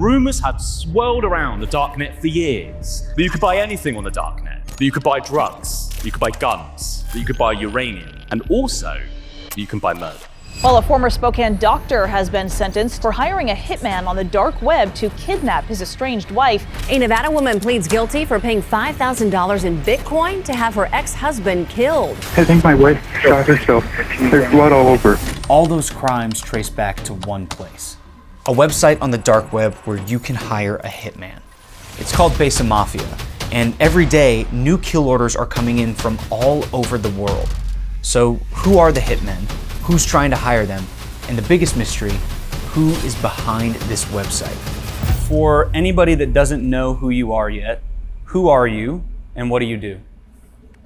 Rumors had swirled around the darknet for years that you could buy anything on the darknet, that you could buy drugs, that you could buy guns, that you could buy uranium, and also that you can buy murder. Well, a former Spokane doctor has been sentenced for hiring a hitman on the dark web to kidnap his estranged wife. A Nevada woman pleads guilty for paying $5,000 in Bitcoin to have her ex-husband killed. I think my wife shot herself. There's blood all over. All those crimes trace back to one place. A website on the dark web where you can hire a hitman. It's called Besa Mafia, and every day new kill orders are coming in from all over the world. So who are the hitmen? Who's trying to hire them? And the biggest mystery, who is behind this website? For anybody that doesn't know who you are yet, who are you and what do you do?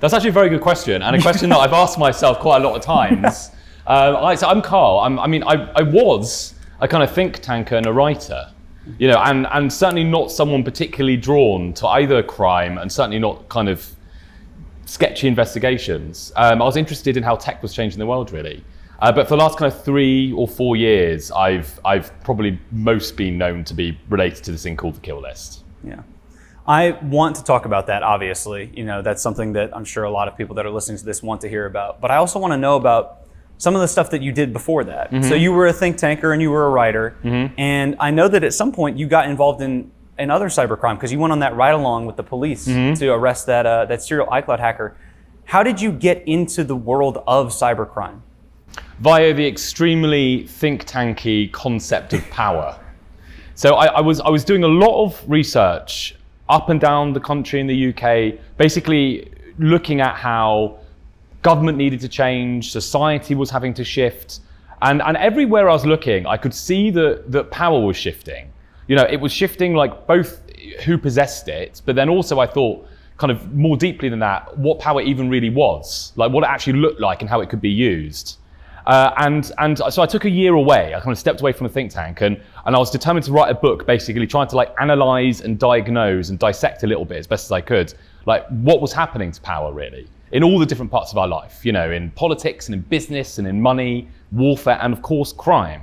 That's actually a very good question, and a question that I've asked myself quite a lot of times. So I'm Carl. I was a kind of think tanker and a writer, and certainly not someone particularly drawn to either crime and certainly not kind of sketchy investigations. I was interested in how tech was changing the world, really. But for the last kind of 3 or 4 years, I've probably most been known to be related to this thing called the kill list. Yeah. I want to talk about that, obviously. That's something that I'm sure a lot of people that are listening to this want to hear about. But I also want to know about some of the stuff that you did before that. Mm-hmm. So you were a think tanker and you were a writer. Mm-hmm. And I know that at some point you got involved in other cybercrime because you went on that ride along with the police to arrest that serial iCloud hacker. How did you get into the world of cybercrime? Via the extremely think tanky concept of power. So I was doing a lot of research up and down the country in the UK, basically looking at how government needed to change, society was having to shift, and everywhere I was looking, I could see that power was shifting. It was shifting like both who possessed it, but then also I thought kind of more deeply than that, what power even really was, like what it actually looked like and how it could be used. And so I took a year away. I kind of stepped away from the think tank and I was determined to write a book, basically trying to like analyze and diagnose and dissect a little bit as best as I could, like what was happening to power really in all the different parts of our life, in politics and in business and in money, warfare, and of course crime.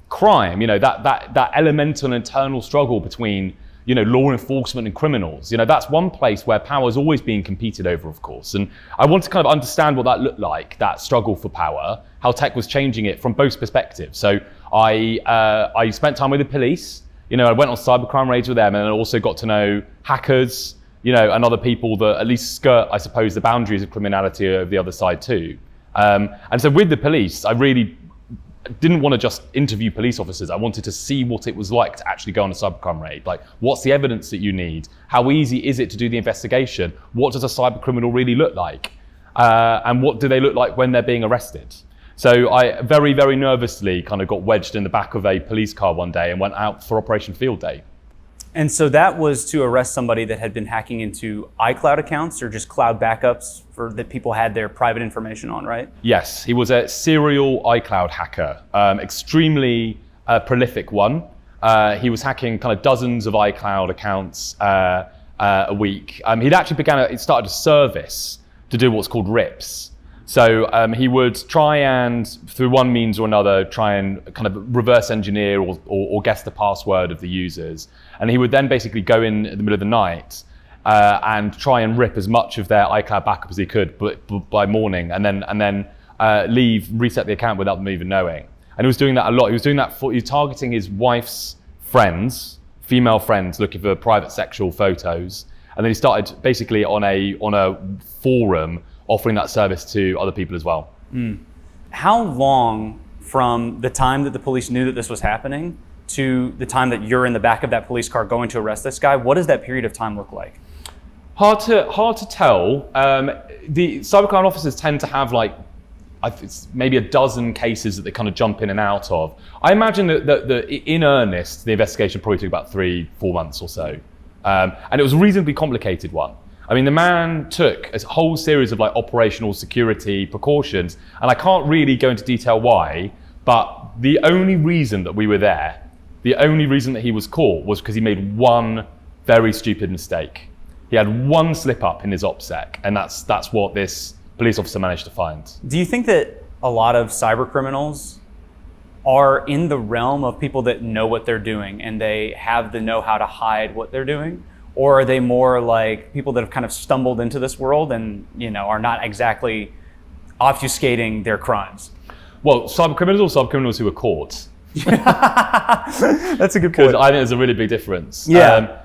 Crime, that elemental and internal struggle between law enforcement and criminals. That's one place where power is always being competed over, of course. And I wanted to kind of understand what that looked like, that struggle for power, how tech was changing it from both perspectives. So I spent time with the police. I went on cybercrime raids with them, and I also got to know hackers, and other people that at least skirt, I suppose, the boundaries of criminality over the other side too. And so with the police, I really didn't want to just interview police officers. I wanted to see what it was like to actually go on a cybercrime raid. Like, what's the evidence that you need? How easy is it to do the investigation? What does a cyber criminal really look like? And what do they look like when they're being arrested? So I very, very nervously kind of got wedged in the back of a police car one day and went out for Operation Field Day. And so that was to arrest somebody that had been hacking into iCloud accounts or just cloud backups that people had their private information on, right? Yes, he was a serial iCloud hacker, extremely prolific one. He was hacking kind of dozens of iCloud accounts a week. He'd actually started a service to do what's called RIPs. So he would try and, through one means or another, try and kind of reverse engineer or guess the password of the users. And he would then basically go in the middle of the night and try and rip as much of their iCloud backup as he could by morning, and then reset the account without them even knowing. And he was doing that a lot. He was targeting his wife's friends, female friends, looking for private sexual photos. And then he started basically on a forum offering that service to other people as well. How long from the time that the police knew that this was happening to the time that you're in the back of that police car going to arrest this guy? What does that period of time look like? Hard to tell. The cybercrime officers tend to have it's maybe a dozen cases that they kind of jump in and out of. I imagine that in earnest, the investigation probably took about 3-4 months or so. And it was a reasonably complicated one. I mean, the man took a whole series of operational security precautions, and I can't really go into detail why, but the only reason that we were there, the only reason that he was caught was because he made one very stupid mistake. He had one slip up in his OPSEC, and that's what this police officer managed to find. Do you think that a lot of cyber criminals are in the realm of people that know what they're doing and they have the know-how to hide what they're doing? Or are they more like people that have kind of stumbled into this world and, are not exactly obfuscating their crimes? Well, cybercriminals or cybercriminals who are caught? That's a good point. Because I think there's a really big difference. Yeah.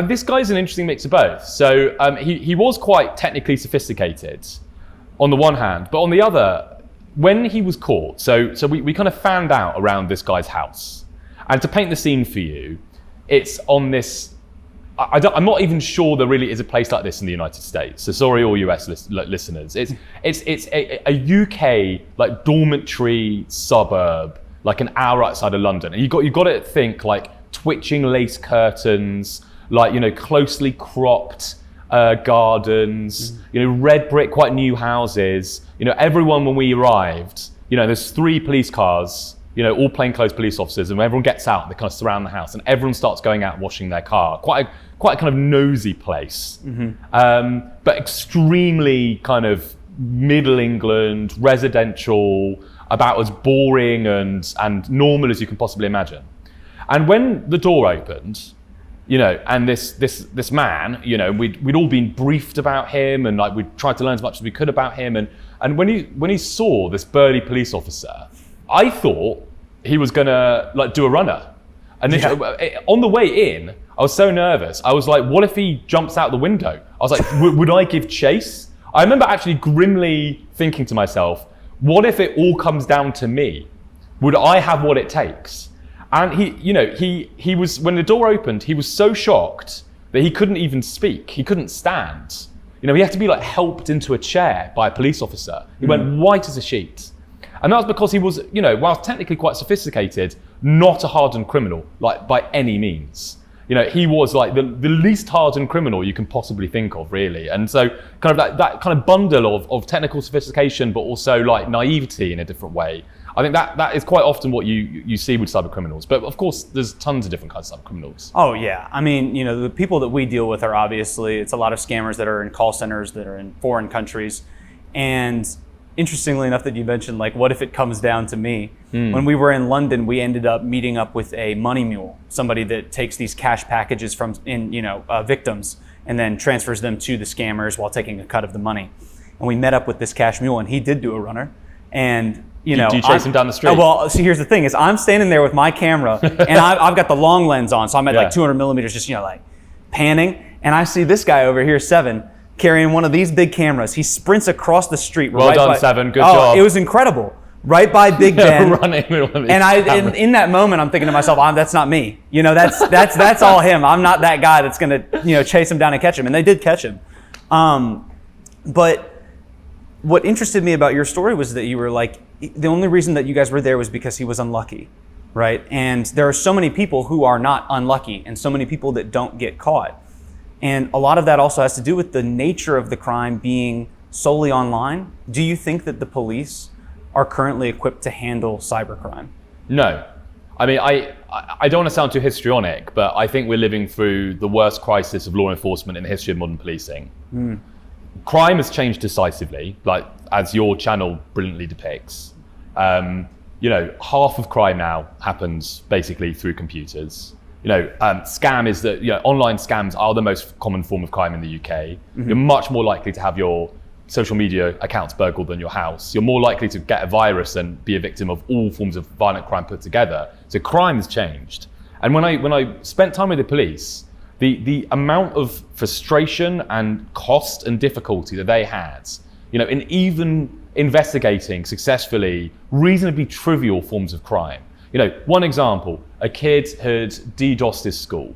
This guy's an interesting mix of both. So he was quite technically sophisticated on the one hand, but on the other, when he was caught, so we kind of found out around this guy's house. And to paint the scene for you, it's on this, I'm not even sure there really is a place like this in the United States. So sorry, all US listeners. It's a UK like dormitory suburb, like an hour outside of London. And you got to think like twitching lace curtains, like, closely cropped gardens, red brick, quite new houses. Everyone, when we arrived, there's 3 police cars, all plainclothes police officers, and when everyone gets out, they kind of surround the house, and everyone starts going out and washing their car. Quite a kind of nosy place, but extremely kind of Middle England, residential, about as boring and normal as you can possibly imagine. And when the door opened, and this man, we'd all been briefed about him, and like we tried to learn as much as we could about him, and when he saw this burly police officer, I thought he was gonna like do a runner. And on the way in, I was so nervous. I was like, what if he jumps out the window? I was like, would I give chase? I remember actually grimly thinking to myself, what if it all comes down to me? Would I have what it takes? And he was, when the door opened, he was so shocked that he couldn't even speak. He couldn't stand. He had to be like helped into a chair by a police officer. He went white as a sheet. And that was because he was, while technically quite sophisticated, not a hardened criminal, like by any means. He was like the least hardened criminal you can possibly think of, really. And so kind of that kind of bundle of technical sophistication, but also like naivety in a different way. I think that is quite often what you see with cyber criminals. But of course, there's tons of different kinds of cyber criminals. Oh yeah, I mean, the people that we deal with are obviously, it's a lot of scammers that are in call centers that are in foreign countries. And interestingly enough that you mentioned, like, what if it comes down to me? When we were in London, we ended up meeting up with a money mule, somebody that takes these cash packages from victims and then transfers them to the scammers while taking a cut of the money. And we met up with this cash mule, and he did do a runner. And do you chase him down the street? Well, see, here's the thing: is I'm standing there with my camera, and I've got the long lens on, so I'm at like 200 millimeters, just like panning, and I see this guy over here, 7, carrying one of these big cameras. He sprints across the street. Well done, 7. Good job. It was incredible. Right by Big Ben. Running with one of these and in that moment, I'm thinking to myself, that's not me. That's all him. I'm not that guy that's gonna chase him down and catch him. And they did catch him. But what interested me about your story was that you were like, the only reason that you guys were there was because he was unlucky, right? And there are so many people who are not unlucky, and so many people that don't get caught. And a lot of that also has to do with the nature of the crime being solely online. Do you think that the police are currently equipped to handle cybercrime? No. I mean, I don't want to sound too histrionic, but I think we're living through the worst crisis of law enforcement in the history of modern policing. Crime has changed decisively, like as your channel brilliantly depicts. Half of crime now happens basically through computers. Scam is that online scams are the most common form of crime in the UK. You're much more likely to have your social media accounts burgled than your house. You're more likely to get a virus and be a victim of all forms of violent crime put together. So crime has changed. And when I spent time with the police, the amount of frustration and cost and difficulty that they had, in even investigating successfully reasonably trivial forms of crime. One example, a kid had DDoSed his school.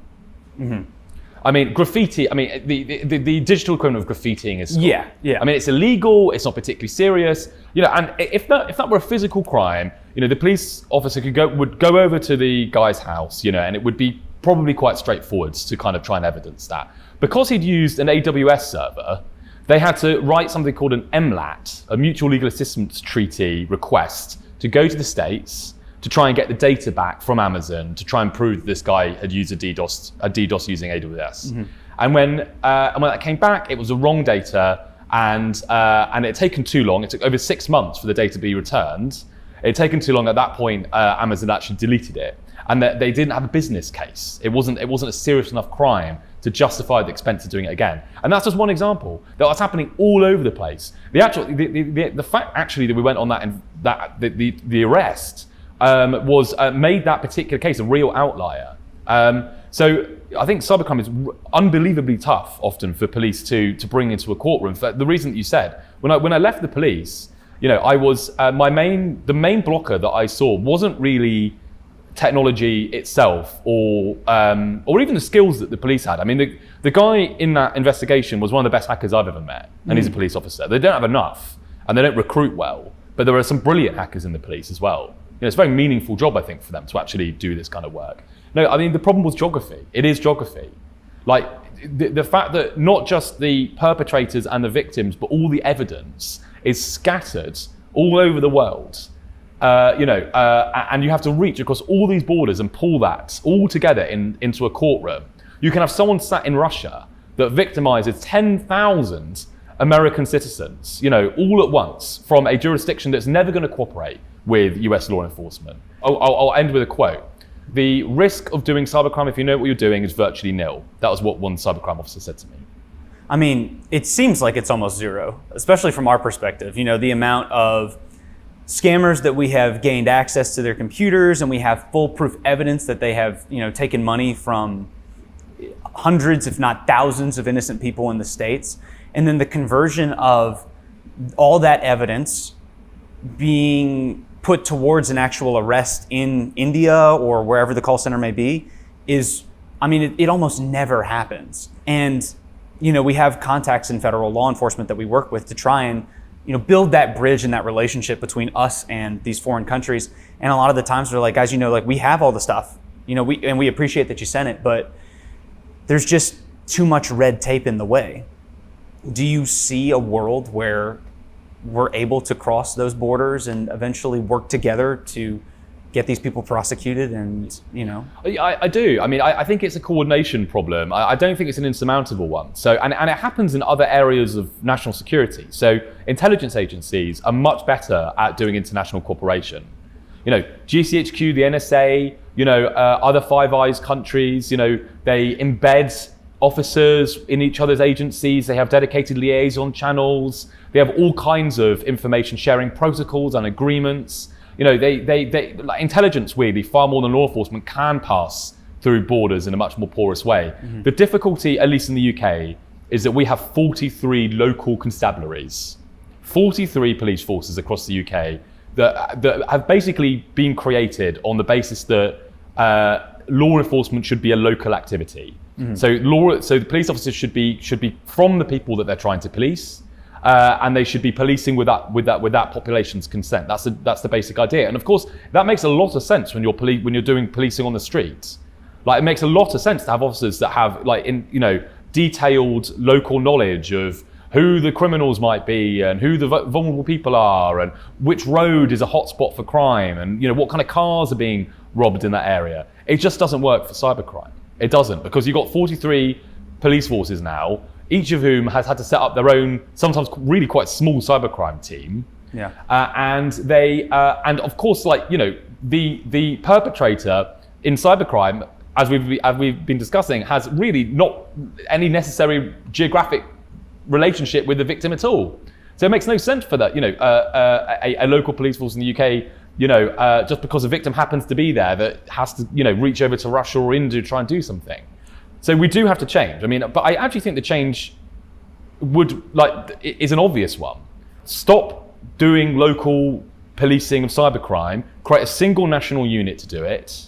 I mean, graffiti, the digital equivalent of graffitiing is school. Yeah. I mean, it's illegal, it's not particularly serious, and if that were a physical crime, the police officer would go over to the guy's house, and it would be probably quite straightforward to kind of try and evidence that. Because he'd used an AWS server, they had to write something called an MLAT, a Mutual Legal Assistance Treaty request, to go to the States to try and get the data back from Amazon to try and prove that this guy had used a DDoS using AWS. And when that came back, it was the wrong data, and it had taken too long. It took over 6 months for the data to be returned. It had taken too long. At that point, Amazon actually deleted it, and that they didn't have a business case. It wasn't a serious enough crime to justify the expense of doing it again. And that's just one example. That's happening all over the place. The fact actually that we went on the arrest was made that particular case a real outlier. So I think cybercrime is unbelievably tough often for police to bring into a courtroom. For the reason that you said, when I left the police, I was the main blocker that I saw wasn't really technology itself or even the skills that the police had. I mean, the guy in that investigation was one of the best hackers I've ever met, and he's a police officer. They don't have enough, and they don't recruit well, but there are some brilliant hackers in the police as well. It's a very meaningful job, I think, for them to actually do this kind of work. No, I mean, the problem was geography. It is geography. Like, the fact that not just the perpetrators and the victims, but all the evidence is scattered all over the world. And you have to reach across all these borders and pull that all together into a courtroom. You can have someone sat in Russia that victimizes 10,000 American citizens, all at once from a jurisdiction that's never going to cooperate with US law enforcement. I'll end with a quote. The risk of doing cybercrime, if you know what you're doing, is virtually nil. That was what one cybercrime officer said to me. I mean, it seems like it's almost zero, especially from our perspective. The amount of scammers that we have gained access to their computers, and we have foolproof evidence that they have, taken money from hundreds, if not thousands, of innocent people in the States. And then the conversion of all that evidence being put towards an actual arrest in India or wherever the call center may be is, it almost never happens. And, we have contacts in federal law enforcement that we work with to try and, build that bridge and that relationship between us and these foreign countries. And a lot of the times they're like, guys, we have all the stuff, we appreciate that you sent it, but there's just too much red tape in the way. Do you see a world where we're able to cross those borders and eventually work together to get these people prosecuted? And I do. I think it's a coordination problem. I don't think it's an insurmountable one. So and it happens in other areas of national security. So intelligence agencies are much better at doing international cooperation. GCHQ, the NSA, other Five Eyes countries, they embed officers in each other's agencies. They have dedicated liaison channels. They have all kinds of information sharing protocols and agreements. They like intelligence, weirdly, far more than law enforcement, can pass through borders in a much more porous way. Mm-hmm. The difficulty, at least in the UK, is that we have 43 local constabularies, 43 police forces across the UK that have basically been created on the basis that law enforcement should be a local activity. Mm-hmm. So the police officers should be from the people that they're trying to police. And they should be policing with that population's consent. That's the basic idea. And of course, that makes a lot of sense when you're doing policing on the streets. Like, it makes a lot of sense to have officers that have detailed local knowledge of who the criminals might be and who the vulnerable people are and which road is a hotspot for crime and what kind of cars are being robbed in that area. It just doesn't work for cybercrime. It doesn't, because you've got 43 police forces now, each of whom has had to set up their own, sometimes really quite small cybercrime team. Yeah. And of course, the perpetrator in cybercrime, as we've been discussing, has really not any necessary geographic relationship with the victim at all. So it makes no sense for that, a local police force in the UK, just because a victim happens to be there, that has to, reach over to Russia or India to try and do something. So we do have to change. But I actually think the change is an obvious one. Stop doing local policing of cybercrime, create a single national unit to do it,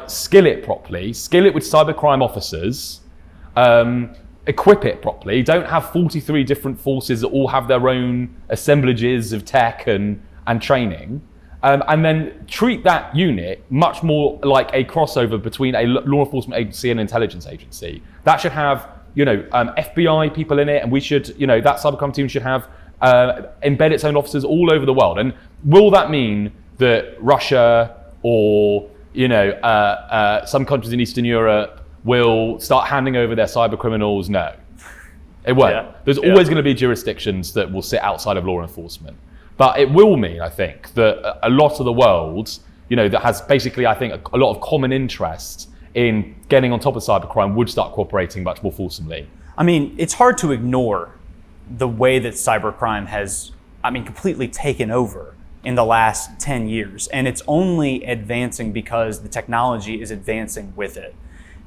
skill it properly, skill it with cybercrime officers, equip it properly. Don't have 43 different forces that all have their own assemblages of tech and training. And then treat that unit much more like a crossover between a law enforcement agency and an intelligence agency. That should have, FBI people in it, and we should, that cybercrime team should have embed its own officers all over the world. And will that mean that Russia or, some countries in Eastern Europe will start handing over their cyber criminals? No, it won't. Yeah. There's always going to be jurisdictions that will sit outside of law enforcement. But it will mean, I think, that a lot of the world, that has basically, I think, a lot of common interest in getting on top of cybercrime would start cooperating much more fulsomely. I mean, it's hard to ignore the way that cybercrime has, completely taken over in the last 10 years. And it's only advancing because the technology is advancing with it.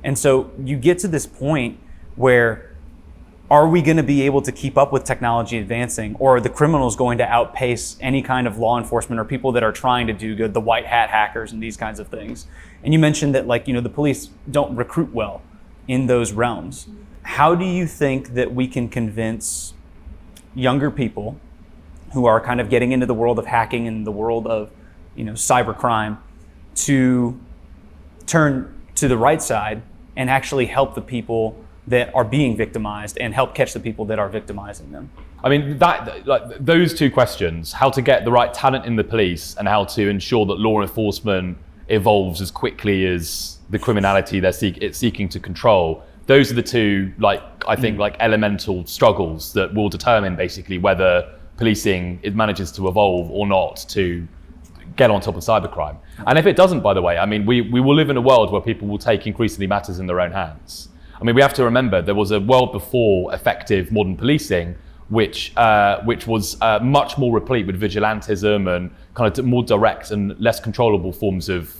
And so you get to this point where, are we going to be able to keep up with technology advancing, or are the criminals going to outpace any kind of law enforcement or people that are trying to do good, the white hat hackers and these kinds of things? And you mentioned that, the police don't recruit well in those realms. How do you think that we can convince younger people who are kind of getting into the world of hacking and the world of, cybercrime to turn to the right side and actually help the people that are being victimized and help catch the people that are victimizing them? I mean, those two questions, how to get the right talent in the police and how to ensure that law enforcement evolves as quickly as the criminality it's seeking to control, those are the two, elemental struggles that will determine basically whether policing manages to evolve or not to get on top of cybercrime. And if it doesn't, by the way, we will live in a world where people will take increasingly matters in their own hands. We have to remember there was a world before effective modern policing, which was much more replete with vigilantism and kind of more direct and less controllable forms of,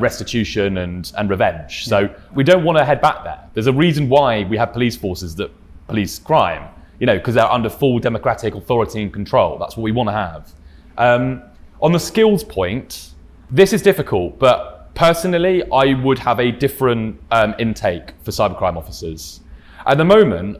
restitution and revenge. So we don't want to head back there. There's a reason why we have police forces that police crime, because they're under full democratic authority and control. That's what we want to have. On the skills point, this is difficult, but personally, I would have a different intake for cybercrime officers. At the moment,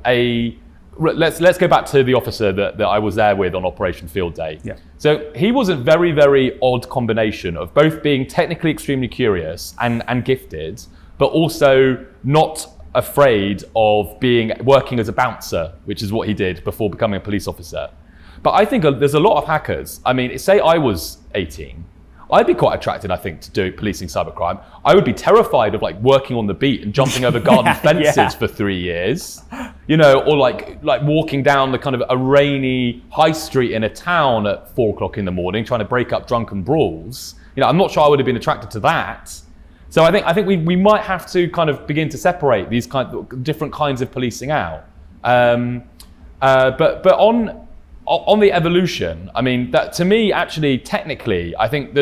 let's go back to the officer that I was there with on Operation Field Day. Yeah. So he was a very, very odd combination of both being technically extremely curious and gifted, but also not afraid of working as a bouncer, which is what he did before becoming a police officer. But I think there's a lot of hackers. Say I was 18. I'd be quite attracted, I think, to do policing cybercrime. I would be terrified of working on the beat and jumping over garden fences for 3 years, or walking down the kind of a rainy high street in a town at 4 o'clock in the morning, trying to break up drunken brawls. I'm not sure I would have been attracted to that. So I think we might have to kind of begin to separate these different kinds of policing out. But on the evolution, that to me, actually, technically, I think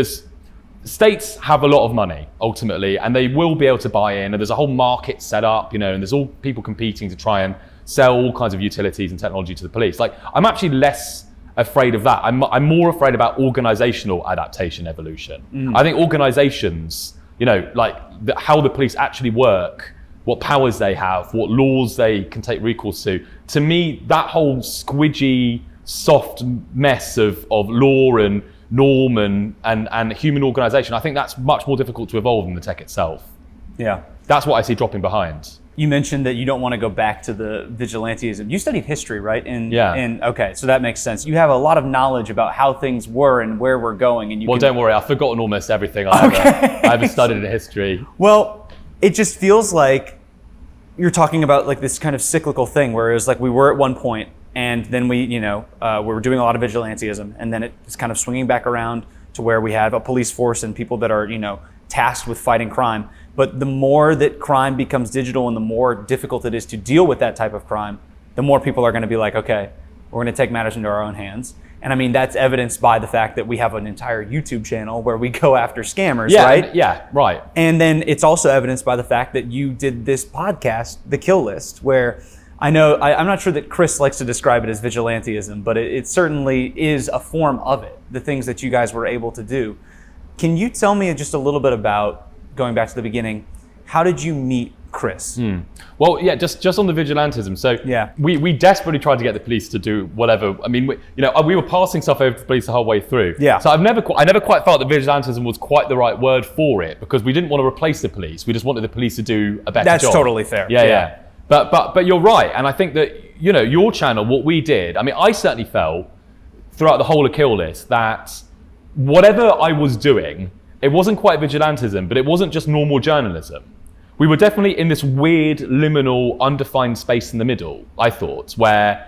states have a lot of money ultimately, and they will be able to buy in, and there's a whole market set up, and there's all people competing to try and sell all kinds of utilities and technology to the police. I'm actually less afraid of that. I'm more afraid about organizational adaptation evolution. I think organizations, how the police actually work, what powers they have, what laws they can take recourse to me, that whole squidgy, soft mess of law and norm and human organization, I think that's much more difficult to evolve than the tech itself. Yeah. That's what I see dropping behind. You mentioned that you don't want to go back to the vigilantism. You studied history, right? Yeah. Okay, so that makes sense. You have a lot of knowledge about how things were and where we're going. And don't worry, I've forgotten almost everything I ever studied in history. Well, it just feels like you're talking about this kind of cyclical thing, where it was we were at one point, and then we were doing a lot of vigilantism, and then it's kind of swinging back around to where we have a police force and people that are, tasked with fighting crime. But the more that crime becomes digital and the more difficult it is to deal with that type of crime, the more people are going to be okay, we're going to take matters into our own hands. And that's evidenced by the fact that we have an entire YouTube channel where we go after scammers, right? Right. And then it's also evidenced by the fact that you did this podcast, The Kill List, where I'm not sure that Chris likes to describe it as vigilantism, but it certainly is a form of it, the things that you guys were able to do. Can you tell me just a little bit about, going back to the beginning, how did you meet Chris? Well, yeah, just on the vigilantism. So we desperately tried to get the police to do whatever. We were passing stuff over to the police the whole way through. Yeah. So I never quite felt that vigilantism was quite the right word for it, because we didn't want to replace the police. We just wanted the police to do a better job. That's totally fair. Yeah. But you're right, and I think that your channel, what we did. I certainly felt throughout the whole of Kill List that whatever I was doing, it wasn't quite vigilantism, but it wasn't just normal journalism. We were definitely in this weird, liminal, undefined space in the middle, I thought, where,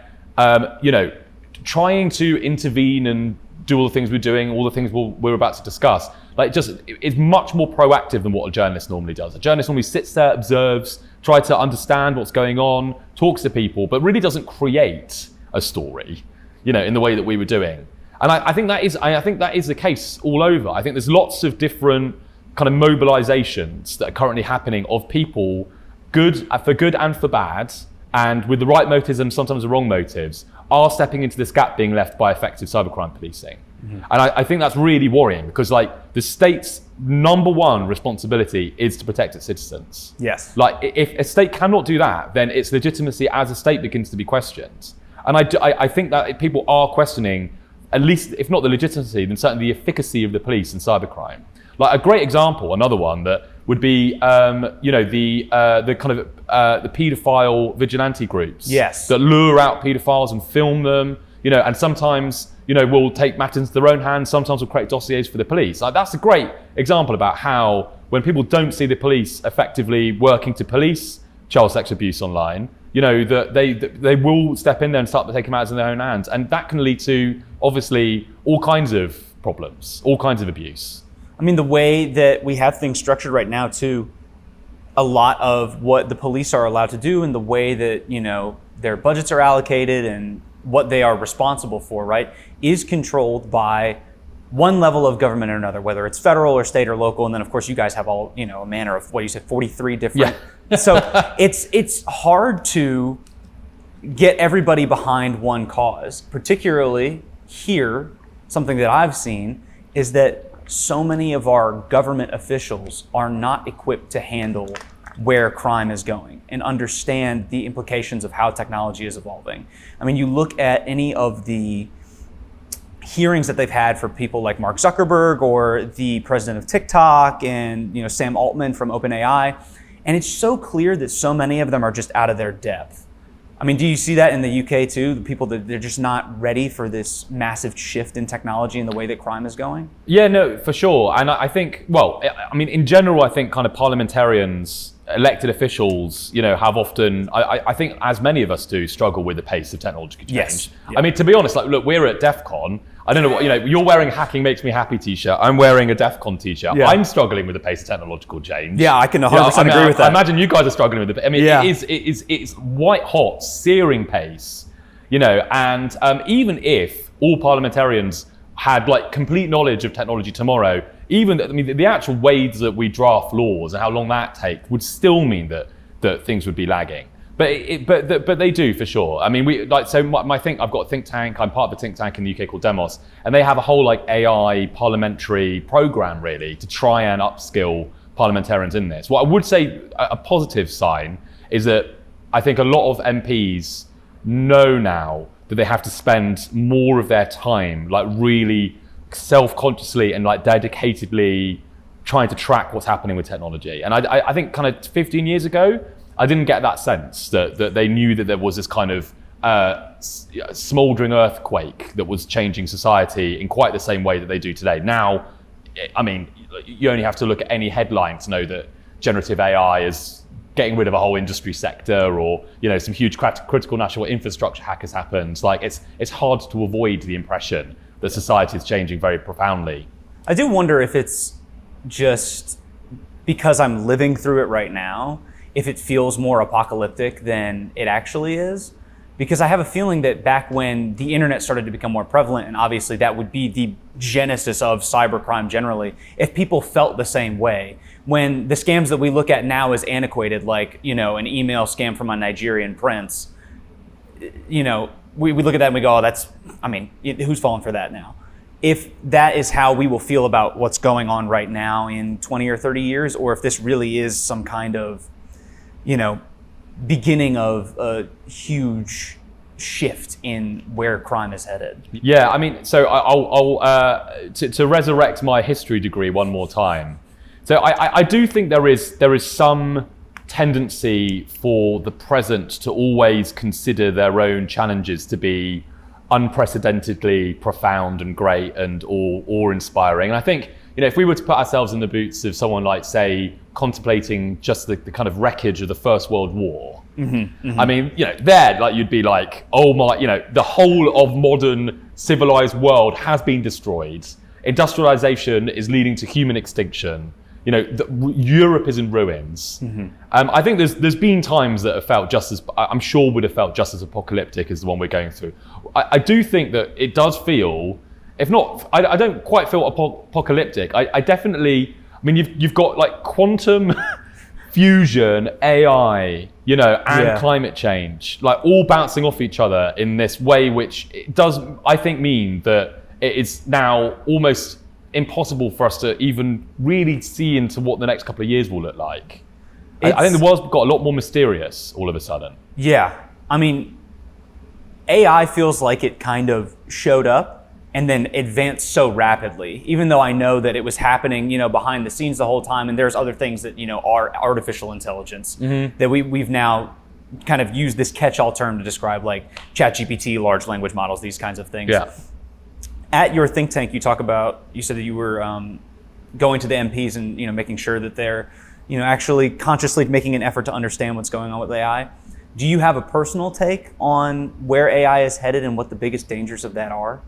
trying to intervene and do all the things we're doing, all the things we're about to discuss, like it's much more proactive than what a journalist normally does. A journalist normally sits there, observes, tries to understand what's going on, talks to people, but really doesn't create a story, in the way that we were doing. And I think that is the case all over. I think there's lots of different kind of mobilizations that are currently happening of people, for good and for bad, and with the right motives and sometimes the wrong motives, are stepping into this gap being left by effective cybercrime policing. And I think that's really worrying, because like the state's number one responsibility is to protect its citizens. Yes. Like if a state cannot do that, then its legitimacy as a state begins to be questioned. And I think that people are questioning, at least if not the legitimacy, then certainly the efficacy of the police in cybercrime. Like a great example, another one that would be, the kind of the paedophile vigilante groups. Yes. That lure out paedophiles and film them, and sometimes, will take matters into their own hands. Sometimes will create dossiers for the police. Like that's a great example about how when people don't see the police effectively working to police child sex abuse online, that they will step in there and start taking matters in their own hands, and that can lead to obviously all kinds of problems, all kinds of abuse. I mean, the way that we have things structured right now, too, a lot of what the police are allowed to do and the way that, their budgets are allocated and what they are responsible for, right, is controlled by one level of government or another, whether it's federal or state or local. And then, of course, you guys have all, a manner of, 43 different. Yeah. So it's hard to get everybody behind one cause, particularly here. Something that I've seen is that so many of our government officials are not equipped to handle where crime is going and understand the implications of how technology is evolving. I mean, you look at any of the hearings that they've had for people like Mark Zuckerberg or the president of TikTok and Sam Altman from OpenAI, and it's so clear that so many of them are just out of their depth. I mean, do you see that in the UK too? The people that they're just not ready for this massive shift in technology and the way that crime is going? Yeah, no, for sure. And I think, in general, I think kind of parliamentarians, elected officials, have often, I think as many of us do, struggle with the pace of technological change. Yes. Yeah. I mean, to be honest, look, we're at DEF CON. I don't know what, you're wearing a Hacking Makes Me Happy t-shirt. I'm wearing a DEF CON t-shirt. Yeah. I'm struggling with the pace of technological change. Yeah, I can 100% agree with that. I imagine you guys are struggling with it. I mean, it's white hot, searing pace, and even if all parliamentarians had complete knowledge of technology tomorrow, the actual ways that we draft laws and how long that takes would still mean that things would be lagging. But they do for sure. I mean, I've got a think tank. I'm part of a think tank in the UK called Demos, and they have a whole AI parliamentary program really to try and upskill parliamentarians in this. What I would say a positive sign is that I think a lot of MPs know now that they have to spend more of their time really self-consciously and dedicatedly trying to track what's happening with technology. And I think kind of 15 years ago, I didn't get that sense that they knew that there was this kind of smoldering earthquake that was changing society in quite the same way that they do today. Now, I mean, you only have to look at any headline to know that generative AI is getting rid of a whole industry sector, or some huge critical national infrastructure hack has happened. It's hard to avoid the impression that society is changing very profoundly. I do wonder if it's just because I'm living through it right now, if it feels more apocalyptic than it actually is. Because I have a feeling that back when the internet started to become more prevalent, and obviously that would be the genesis of cybercrime generally, if people felt the same way, when the scams that we look at now as antiquated, like, an email scam from a Nigerian prince, we look at that and we go, who's falling for that now? If that is how we will feel about what's going on right now in 20 or 30 years, or if this really is some kind of, beginning of a huge shift in where crime is headed. Yeah, I mean, so I'll to resurrect my history degree one more time. So I do think there is some tendency for the present to always consider their own challenges to be unprecedentedly profound and great and awe-inspiring. And I think if we were to put ourselves in the boots of someone like, say, contemplating just the kind of wreckage of the First World War, I mean, there, like, you'd be like, oh my, the whole of modern civilized world has been destroyed. Industrialization is leading to human extinction. Europe is in ruins. I think there's been times that have felt just as, I'm sure would have felt just as apocalyptic as the one we're going through. I do think that it does feel, if not, I don't quite feel apocalyptic. I definitely, I mean, you've got like quantum fusion, AI, and climate change, like all bouncing off each other in this way, which it does, I think, mean that it is now almost impossible for us to even really see into what the next couple of years will look like. I think the world's got a lot more mysterious all of a sudden. Yeah. I mean, AI feels like it kind of showed up and then advanced so rapidly, even though I know that it was happening, behind the scenes the whole time. And there's other things that, are artificial intelligence that we've now kind of used this catch-all term to describe, like ChatGPT, large language models, these kinds of things. Yeah. At your think tank, you said that you were going to the MPs and making sure that they're actually consciously making an effort to understand what's going on with AI. Do you have a personal take on where AI is headed and what the biggest dangers of that are?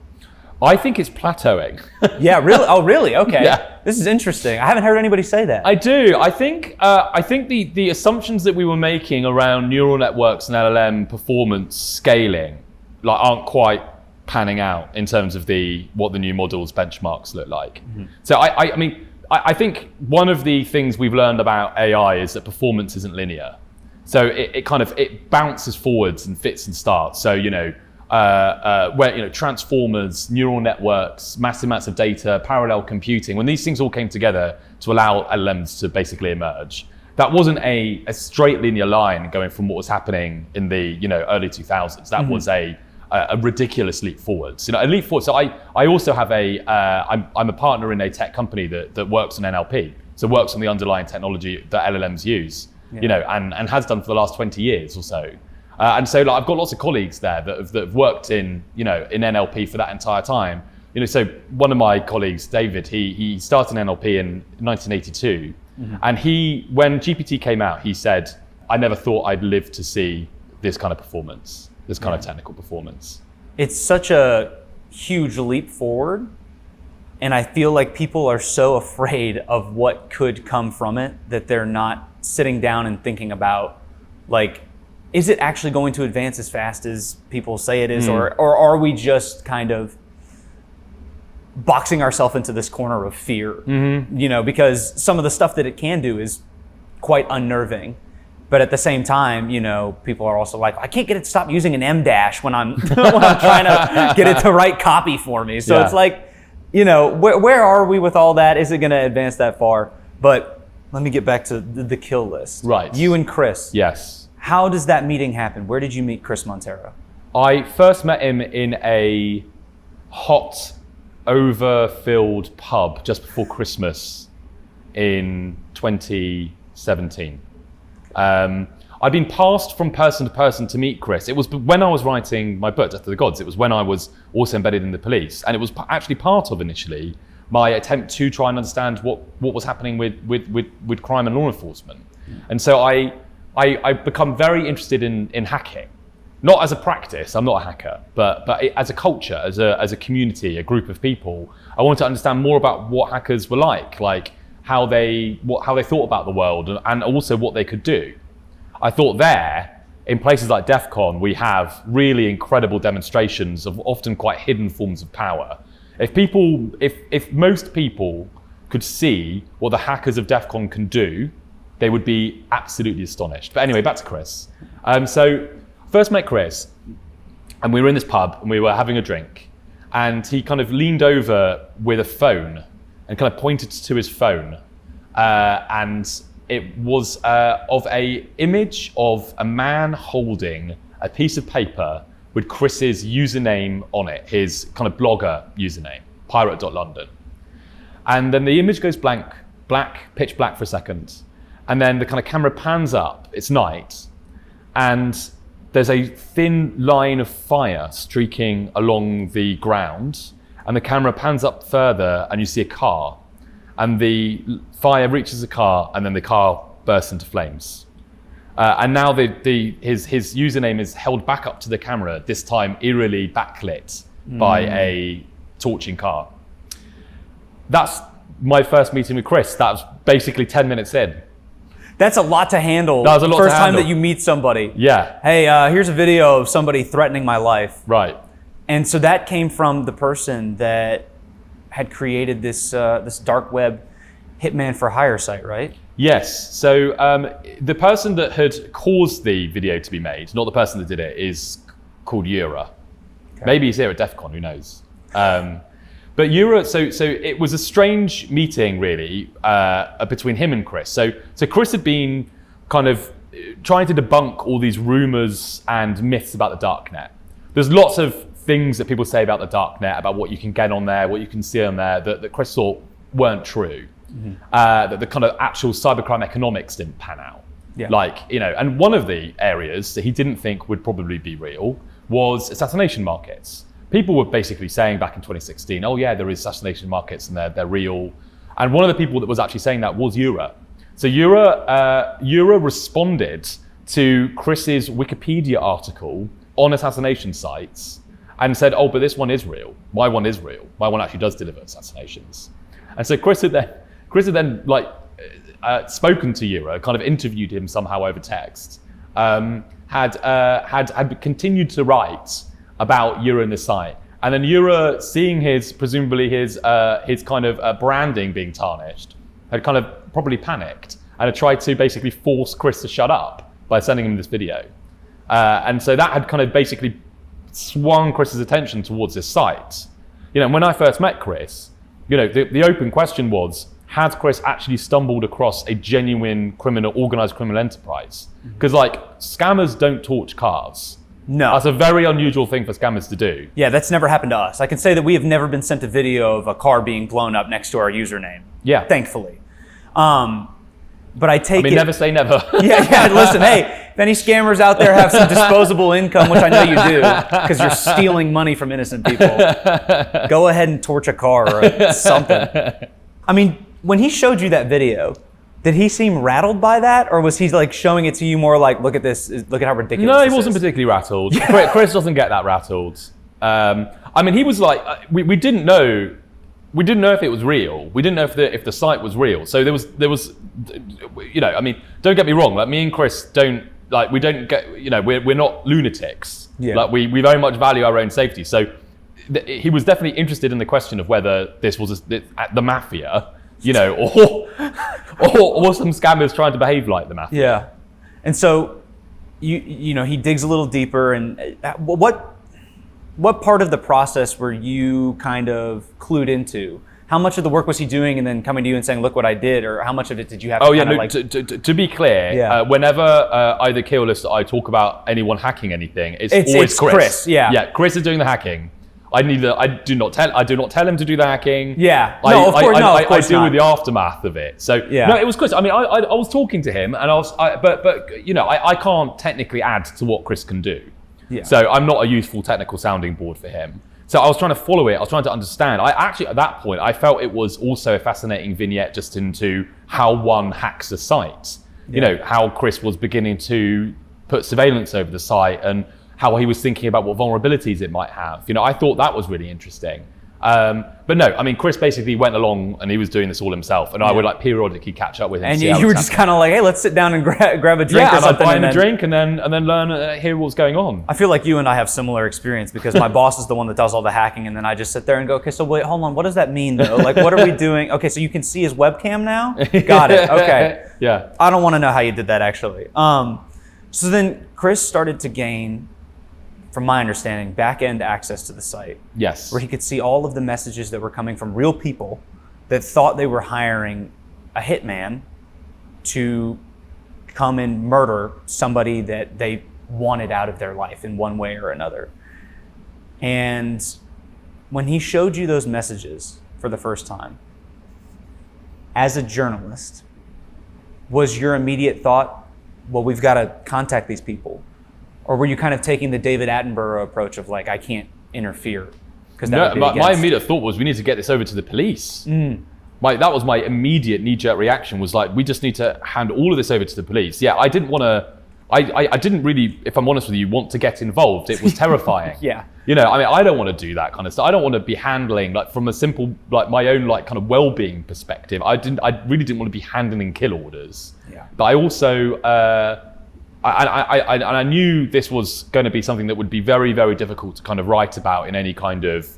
I think it's plateauing. Yeah, really? Oh, really? Okay. Yeah. This is interesting. I haven't heard anybody say that. I do. I think the assumptions that we were making around neural networks and LLM performance scaling aren't quite panning out in terms of what the new models benchmarks look like. So I think one of the things we've learned about AI is that performance isn't linear. So it bounces forwards and fits and starts. So where transformers, neural networks, massive amounts of data, parallel computing, when these things all came together to allow LLMs to basically emerge, that wasn't a straight linear line going from what was happening in the early 2000s. That was a ridiculous leap forwards. A leap forward. So I also have I'm a partner in a tech company that works on NLP. So works on the underlying technology that LLMs use, and has done for the last 20 years or so. And so I've got lots of colleagues there that have worked in NLP for that entire time. So one of my colleagues, David, he started in NLP in 1982. And when GPT came out, he said, I never thought I'd live to see this kind of performance, this kind of technical performance. It's such a huge leap forward. And I feel like people are so afraid of what could come from it that they're not sitting down and thinking about, is it actually going to advance as fast as people say it is? Or are we just kind of boxing ourselves into this corner of fear? Because some of the stuff that it can do is quite unnerving. But at the same time, people are also like, I can't get it to stop using an M dash when I'm trying to get it to write copy for me. So it's like, where are we with all that? Is it going to advance that far? But let me get back to the kill list. Right. You and Chris. Yes. How does that meeting happen? Where did you meet Chris Monteiro? I first met him in a hot, overfilled pub just before Christmas in 2017. I'd been passed from person to person to meet Chris. It was when I was writing my book, Death of the Gods. It was when I was also embedded in the police. And it was actually part of, initially, my attempt to try and understand what was happening with crime and law enforcement. And so I become very interested in hacking. Not as a practice, I'm not a hacker, but as a culture, as a community, a group of people. I wanted to understand more about what hackers were like how they thought about the world, and also what they could do. I thought in places like DEF CON, we have really incredible demonstrations of often quite hidden forms of power. If most people could see what the hackers of DEF CON can do, they would be absolutely astonished. But anyway, back to Chris. So first met Chris, and we were in this pub, and we were having a drink, and he kind of leaned over with a phone and kind of pointed to his phone, and it was of a image of a man holding a piece of paper with Chris's username on it, his kind of blogger username, pirate.london. And then the image goes pitch black for a second. And then the kind of camera pans up, it's night, and there's a thin line of fire streaking along the ground, and the camera pans up further and you see a car. and the fire reaches the car, and then the car bursts into flames. And now his username is held back up to the camera, this time eerily backlit by a torching car. That's my first meeting with Chris. That was basically 10 minutes in. That's a lot to handle. That was a lot to First time handle. that you meet somebody. Yeah. Hey, here's a video of somebody threatening my life. Right. And so that came from the person that had created this dark web hitman for hire site, right? Yes. So the person that had caused the video to be made, not the person that did it, is called Yura. Okay. Maybe he's here at DEF CON, who knows? But Yura, so it was a strange meeting, really, between him and Chris. So Chris had been kind of trying to debunk all these rumors and myths about the darknet. There's lots of things that people say about the darknet, about what you can get on there, what you can see on there, that Chris thought weren't true. Mm-hmm. That the kind of actual cybercrime economics didn't pan out. Yeah. Like, and one of the areas that he didn't think would probably be real was assassination markets. People were basically saying back in 2016, oh yeah, there is assassination markets and they're real. And one of the people that was actually saying that was Yura. So Yura responded to Chris's Wikipedia article on assassination sites and said, oh, but this one is real. My one is real. My one actually does deliver assassinations. And so Chris had then spoken to Yura, kind of interviewed him somehow over text, had continued to write about Yura and the site. And then Yura, seeing presumably his kind of branding being tarnished, had kind of probably panicked and had tried to basically force Chris to shut up by sending him this video. And so that had kind of basically swung Chris's attention towards this site. When I first met Chris, the open question was, had Chris actually stumbled across a genuine organized criminal enterprise? Because scammers don't torch cars. No. That's a very unusual thing for scammers to do. Yeah, that's never happened to us. I can say that we have never been sent a video of a car being blown up next to our username. Yeah. Thankfully. But I take it... never say never. Yeah, listen, hey, if any scammers out there have some disposable income, which I know you do, because you're stealing money from innocent people, go ahead and torch a car or something. I mean, when he showed you that video, did he seem rattled by that? Or was he showing it to you more like, look at this, look at how ridiculous No, this he wasn't is? particularly rattled. Chris doesn't get that rattled. He was like, we didn't know if it was real. We didn't know if the site was real. So there was, don't get me wrong. Me and Chris we don't get, we're not lunatics. Yeah. We very much value our own safety. So he was definitely interested in the question of whether this was the mafia, or some scammers trying to behave like the mafia. Yeah. And so, he digs a little deeper. And what part of the process were you kind of clued into? How much of the work was he doing and then coming to you and saying, look what I did? Or how much of it did you have to to be clear, whenever either Keolis or I talk about anyone hacking anything, it's always Chris. Yeah, Chris is doing the hacking. I do not tell him to do the hacking. Yeah. I deal with the aftermath of it. So yeah. No, it was Chris. I was talking to him, and I can't technically add to what Chris can do. Yeah. So I'm not a useful technical sounding board for him. So I was trying to follow it. I was trying to understand. I actually, at that point, I felt it was also a fascinating vignette just into how one hacks a site. Yeah. How Chris was beginning to put surveillance over the site and how he was thinking about what vulnerabilities it might have. I thought that was really interesting. But no, Chris basically went along and he was doing this all himself, and I would periodically catch up with him. And you were just kind of like, hey, let's sit down and grab a drink or something. I'd buy him a drink and then learn, hear what's going on. I feel like you and I have similar experience because my boss is the one that does all the hacking, and then I just sit there and go, okay, so wait, hold on, what does that mean though? What are we doing? Okay, so you can see his webcam now? Got it, okay. Yeah. I don't want to know how you did that actually. So then Chris started to gain, from my understanding, back-end access to the site. Yes. Where he could see all of the messages that were coming from real people that thought they were hiring a hitman to come and murder somebody that they wanted out of their life in one way or another. And when he showed you those messages for the first time, as a journalist, was your immediate thought, well, we've got to contact these people? Or were you kind of taking the David Attenborough approach of I can't interfere? No, my immediate thought was we need to get this over to the police. that was my immediate knee-jerk reaction, was like, we just need to hand all of this over to the police. Yeah, I didn't want to, I didn't really, if I'm honest with you, want to get involved. It was terrifying. Yeah. You know, I mean, I don't want to do that kind of stuff. I don't want to be handling, like, from a simple, like, my own, like, kind of well-being perspective. I really didn't want to be handling kill orders. Yeah. But I also, I knew this was going to be something that would be very, very difficult to kind of write about in any kind of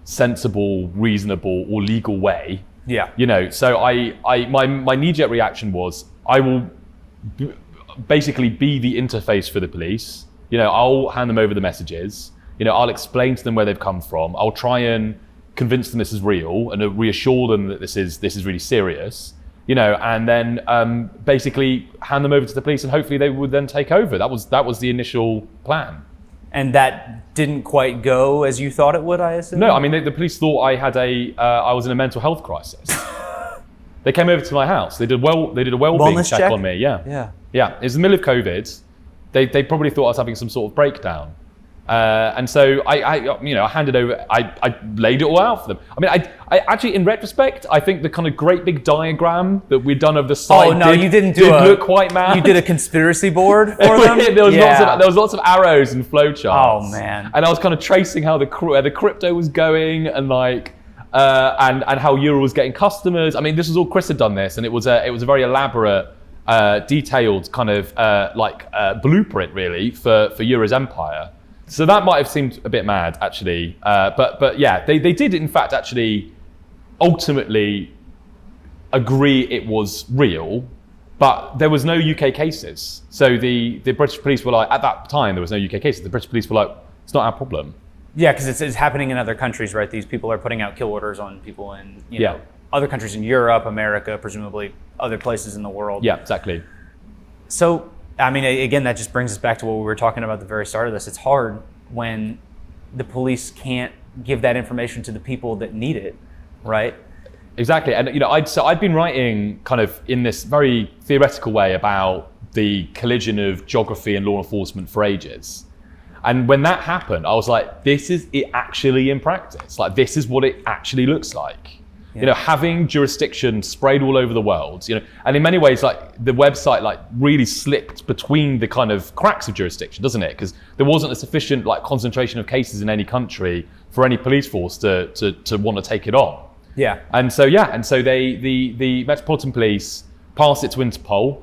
sensible, reasonable, or legal way. Yeah. You know, so my knee-jerk reaction was, I will basically be the interface for the police. You know, I'll hand them over the messages. You know, I'll explain to them where they've come from. I'll try and convince them this is real and reassure them that this is really serious. You know, and then basically hand them over to the police, and hopefully they would then take over. That was the initial plan. And that didn't quite go as you thought it would, I assume? No, I mean, the police thought I was in a mental health crisis. They came over to my house. They did a well-being Wellness check on me. Yeah. It was in the middle of COVID. They probably thought I was having some sort of breakdown. And so I handed over, I laid it all out for them. I mean, I actually, in retrospect, I think the kind of great big diagram that we'd done of the site did look quite mad. You did a conspiracy board for them? There was lots of arrows and flowcharts. Oh man. And I was kind of tracing how the crypto was going, and like, and how Euro was getting customers. I mean, this was all, Chris had done this, and it was a very elaborate, detailed kind of blueprint really for Euro's empire. So that might have seemed a bit mad, actually. But yeah, they did, in fact, actually ultimately agree it was real, but there was no UK cases. So the British police were like, at that time, there was no UK cases. The British police were like, it's not our problem. Yeah, because it's happening in other countries, right? These people are putting out kill orders on people in you know, other countries in Europe, America, presumably other places in the world. Yeah, exactly. So, I mean, again, that just brings us back to what we were talking about at the very start of this. It's hard when the police can't give that information to the people that need it, right? Exactly. And, you know, I'd been writing kind of in this very theoretical way about the collision of geography and law enforcement for ages. And when that happened, I was like, this is it actually in practice. Like, this is what it actually looks like. Yeah. You know, having jurisdiction sprayed all over the world, you know, and in many ways, like, the website, like, really slipped between the kind of cracks of jurisdiction, doesn't it? Because there wasn't a sufficient, like, concentration of cases in any country for any police force to want to take it on. Yeah. And so the Metropolitan Police passed it to Interpol,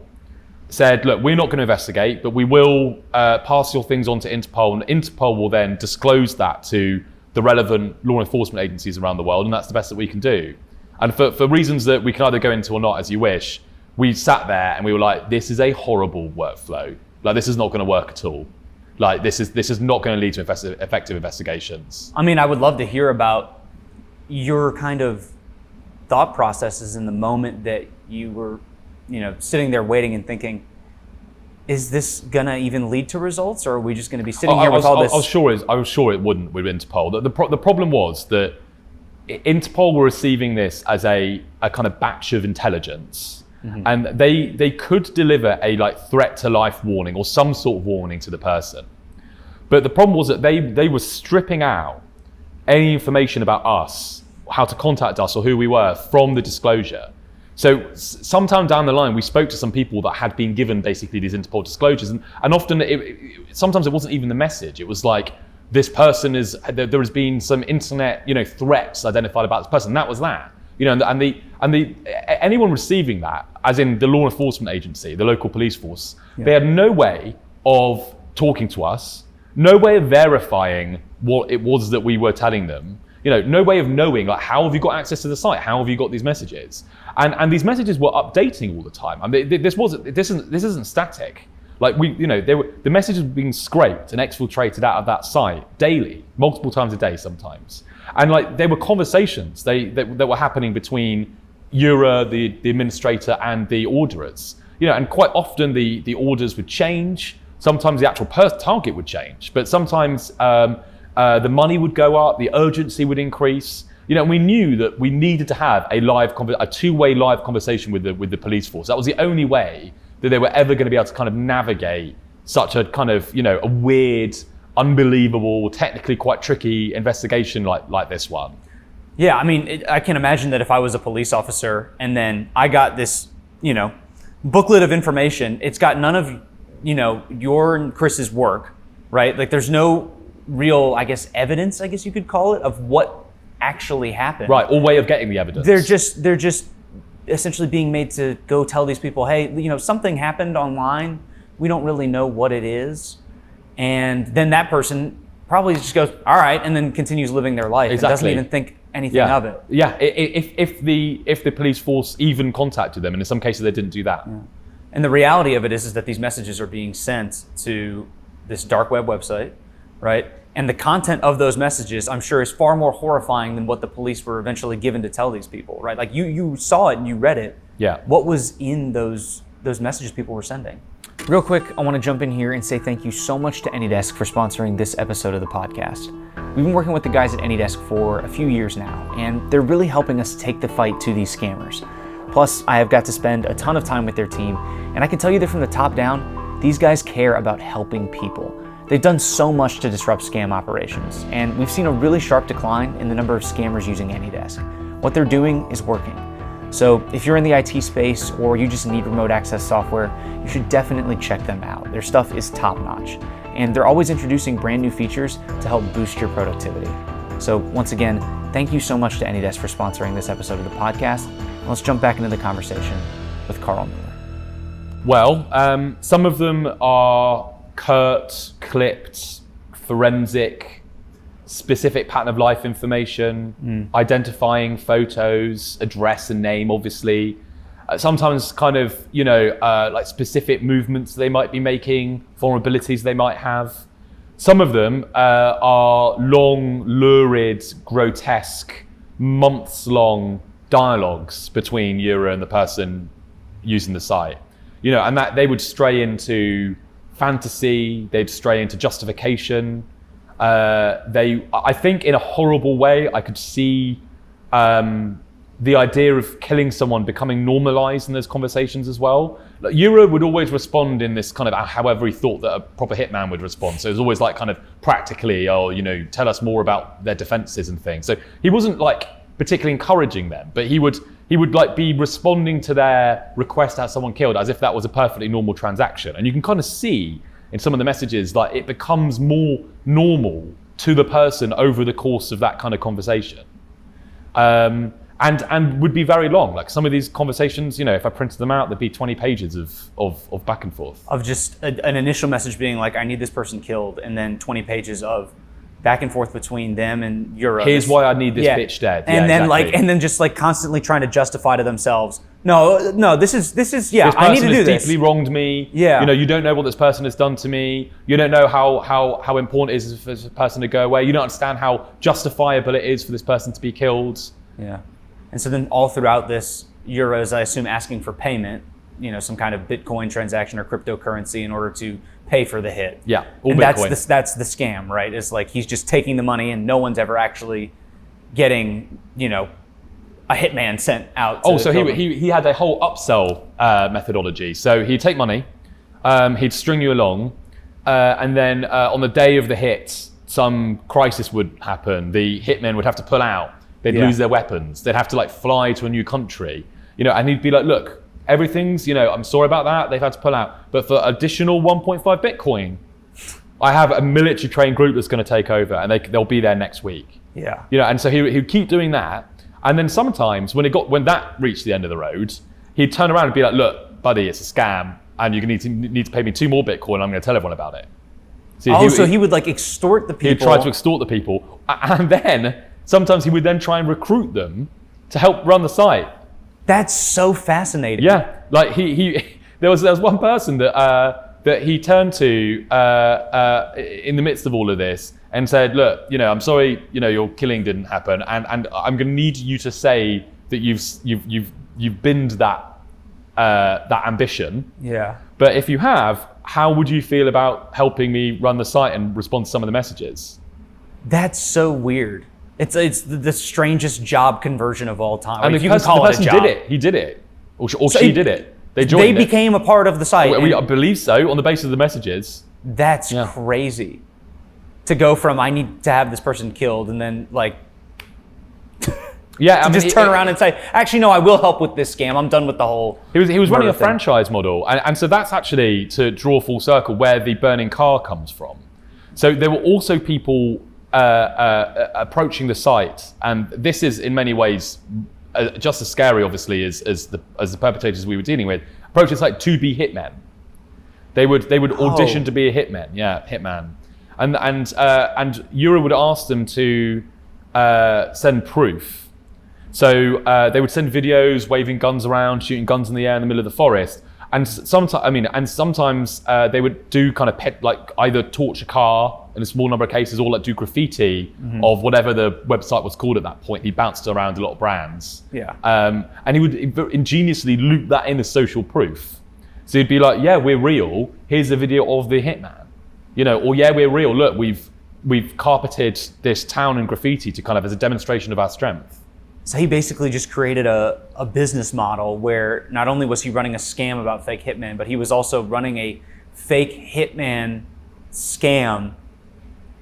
said, look, we're not going to investigate, but we will pass your things on to Interpol, and Interpol will then disclose that to the relevant law enforcement agencies around the world, and that's the best that we can do. And for reasons that we can either go into or not, as you wish, we sat there and we were like, this is a horrible workflow. Like, this is not going to work at all. Like, this is not going to lead to effective investigations. I mean, I would love to hear about your kind of thought processes in the moment that you were, you know, sitting there waiting and thinking, is this gonna even lead to results, or are we just gonna be sitting here with all this? I was sure it wouldn't with Interpol. The problem was that Interpol were receiving this as a kind of batch of intelligence, and they could deliver a, like, threat to life warning or some sort of warning to the person. But the problem was that they were stripping out any information about us, how to contact us, or who we were from the disclosure. So sometime down the line, we spoke to some people that had been given basically these Interpol disclosures, and often sometimes it wasn't even the message. It was like, this person there has been some internet, you know, threats identified about this person. And that was that, you know, and anyone receiving that, as in the law enforcement agency, the local police force, they had no way of talking to us, no way of verifying what it was that we were telling them. You know, no way of knowing, like, how have you got access to the site? How have you got these messages? And these messages were updating all the time. I mean, this isn't static. Like, the messages were being scraped and exfiltrated out of that site daily, multiple times a day sometimes. And, like, there were conversations that were happening between Eura, the administrator, and the orderers. You know, and quite often the orders would change. Sometimes the actual target would change, but sometimes the money would go up, the urgency would increase. You know, and we knew that we needed to have a two-way live conversation with the police force. That was the only way that they were ever going to be able to kind of navigate such a kind of, you know, a weird, unbelievable, technically quite tricky investigation like this one. Yeah, I mean, I can imagine that if I was a police officer and then I got this, booklet of information, it's got none of, your and Chris's work, right? Like there's no real, evidence, you could call it, of what actually happened. Right, or way of getting the evidence. They're just essentially being made to go tell these people, hey, something happened online. We don't really know what it is. And then that person probably just goes, all right, and then continues living their life. Exactly. And doesn't even think anything of it. Yeah, if the police force even contacted them, and in some cases they didn't do that. Yeah. And the reality of it is that these messages are being sent to this dark web website, right? And the content of those messages, I'm sure, is far more horrifying than what the police were eventually given to tell these people, right? Like you saw it and you read it. Yeah. What was in those messages people were sending? Real quick, I want to jump in here and say thank you so much to AnyDesk for sponsoring this episode of the podcast. We've been working with the guys at AnyDesk for a few years now, and they're really helping us take the fight to these scammers. Plus, I have got to spend a ton of time with their team, and I can tell you that from the top down, these guys care about helping people. They've done so much to disrupt scam operations, and we've seen a really sharp decline in the number of scammers using AnyDesk. What they're doing is working. So if you're in the IT space or you just need remote access software, you should definitely check them out. Their stuff is top notch, and they're always introducing brand new features to help boost your productivity. So once again, thank you so much to AnyDesk for sponsoring this episode of the podcast. Let's jump back into the conversation with Carl Miller. Well, some of them are curt, clipped, forensic, specific pattern of life information, identifying photos, address and name, obviously. Sometimes kind of, like specific movements they might be making, vulnerabilities they might have. Some of them are long, lurid, grotesque, months-long dialogues between Euro and the person using the site. And that they would stray into fantasy, they'd stray into justification. I think in a horrible way, I could see the idea of killing someone becoming normalized in those conversations as well. Like, Euro would always respond in this kind of however he thought that a proper hitman would respond. So it was always like kind of practically, tell us more about their defenses and things. So he wasn't like particularly encouraging them, but he would like be responding to their request to have someone killed as if that was a perfectly normal transaction. And you can kind of see in some of the messages, like it becomes more normal to the person over the course of that kind of conversation. And would be very long. Like some of these conversations, if I printed them out, there'd be 20 pages of back and forth. Of just an initial message being like, I need this person killed, and then 20 pages of back and forth between them and Euro. Here's why I need this bitch dead. And then exactly. and then just like constantly trying to justify to themselves, no, this is this I need to do has this. deeply wronged me. Yeah. You don't know what this person has done to me. You don't know how important it is for this person to go away. You don't understand how justifiable it is for this person to be killed. Yeah. And so then all throughout this, Euro's, I assume, asking for payment, some kind of Bitcoin transaction or cryptocurrency in order to pay for the hit. Yeah, all and Bitcoin. That's the scam, right? It's like he's just taking the money and no one's ever actually getting, a hitman sent out. So he had a whole upsell methodology. So he'd take money, he'd string you along, and then on the day of the hit, some crisis would happen. The hitmen would have to pull out. They'd lose their weapons. They'd have to fly to a new country, and he'd be like, look, everything's, I'm sorry about that. They've had to pull out. But for additional 1.5 Bitcoin, I have a military trained group that's going to take over and they'll be there next week. Yeah. And so he'd keep doing that. And then sometimes when that reached the end of the road, he'd turn around and be like, look, buddy, it's a scam. And you need to pay me 2 more Bitcoin. I'm going to tell everyone about it. So he would extort the people. He'd try to extort the people. And then sometimes he would then try and recruit them to help run the site. That's so fascinating. Yeah, like there was one person that he turned to in the midst of all of this and said, look, I'm sorry, your killing didn't happen, and I'm going to need you to say that you've binned that ambition. Yeah. But if you have, how would you feel about helping me run the site and respond to some of the messages? That's so weird. It's the strangest job conversion of all time. And if the you person, can call the person it a job. did it. He did it, or she did it. They joined. They became a part of the site. I believe so, on the basis of the messages. That's crazy. To go from I need to have this person killed, and then Yeah, to just turn around and say, actually, no, I will help with this scam. I'm done with the whole. He was running a thing. franchise model, and so that's actually, to draw full circle, where the burning car comes from. So there were also people approaching the site, and this is in many ways just as scary, obviously, as the perpetrators we were dealing with. Approaching the site to be hitmen. They would audition to be a hitman, and Euro would ask them to send proof. So they would send videos waving guns around, shooting guns in the air in the middle of the forest. And sometimes they would do kind of either torch a car in a small number of cases, or like do graffiti of whatever the website was called at that point. He bounced around a lot of brands. Yeah. And he would ingeniously loop that in as social proof. So he'd be like, yeah, we're real. Here's a video of the hitman. Or yeah, we're real. Look, we've carpeted this town in graffiti to kind of as a demonstration of our strength. So he basically just created a business model where not only was he running a scam about fake hitmen, but he was also running a fake hitman scam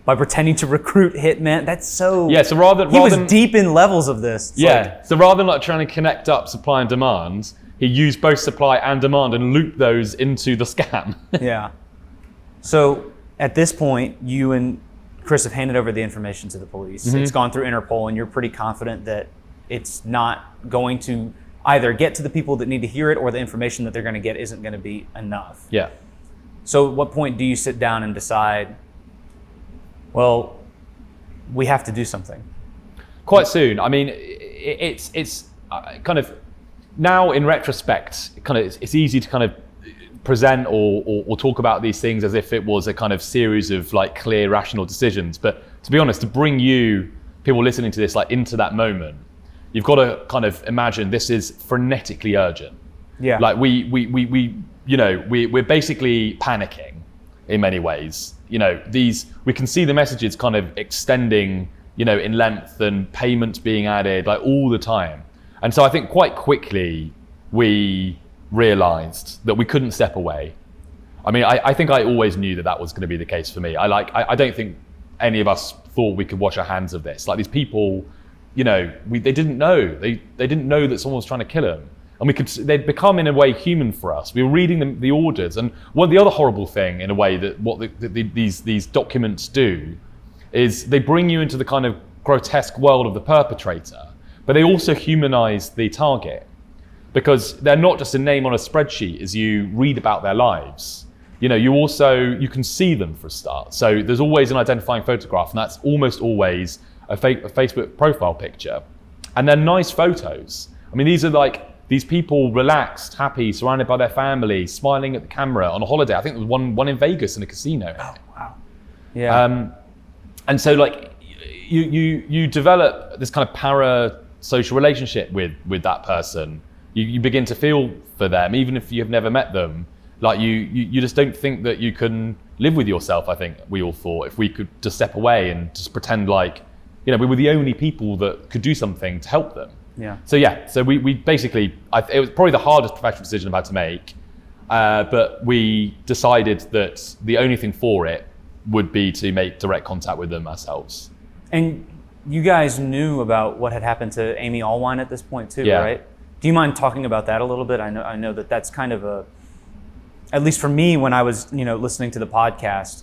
by pretending to recruit hitmen. That's so... Yeah, so he was deep in levels of this. So rather than like trying to connect up supply and demand, he used both supply and demand and looped those into the scam. Yeah. So at this point, you and Chris have handed over the information to the police. Mm-hmm. It's gone through Interpol, and you're pretty confident that it's not going to either get to the people that need to hear it, or the information that they're going to get isn't going to be enough. Yeah. So at what point do you sit down and decide, well, we have to do something? Quite soon. I mean, it's kind of, now in retrospect, it's easy to kind of present or talk about these things as if it was a kind of series of like clear, rational decisions. But to be honest, to bring people listening to this, like into that moment, you've got to kind of imagine this is frenetically urgent. Yeah. Like we're basically panicking in many ways. We can see the messages kind of extending, in length, and payments being added like all the time. And so I think quite quickly we realized that we couldn't step away. I mean, I think I always knew that was going to be the case for me. I don't think any of us thought we could wash our hands of this. Like these people, they didn't know. They didn't know that someone was trying to kill them. And they'd become in a way human for us. We were reading the orders. And the other horrible thing, in a way, that these documents do is they bring you into the kind of grotesque world of the perpetrator, but they also humanize the target, because they're not just a name on a spreadsheet as you read about their lives. You can see them for a start. So there's always an identifying photograph, and that's almost always a Facebook profile picture. And they're nice photos. I mean, these are like these people relaxed, happy, surrounded by their family, smiling at the camera on a holiday. I think there was one in Vegas in a casino. Oh, wow. Yeah. And so like you develop this kind of parasocial relationship with that person. You begin to feel for them, even if you have never met them. Like you just don't think that you can live with yourself. I think we all thought if we could just step away and just pretend like, we were the only people that could do something to help them. Yeah. So we basically, it was probably the hardest professional decision I've had to make, but we decided that the only thing for it would be to make direct contact with them ourselves. And you guys knew about what had happened to Amy Allwine at this point too, Yeah. right? Do you mind talking about that a little bit? I know that that's kind of at least for me, when I was listening to the podcast,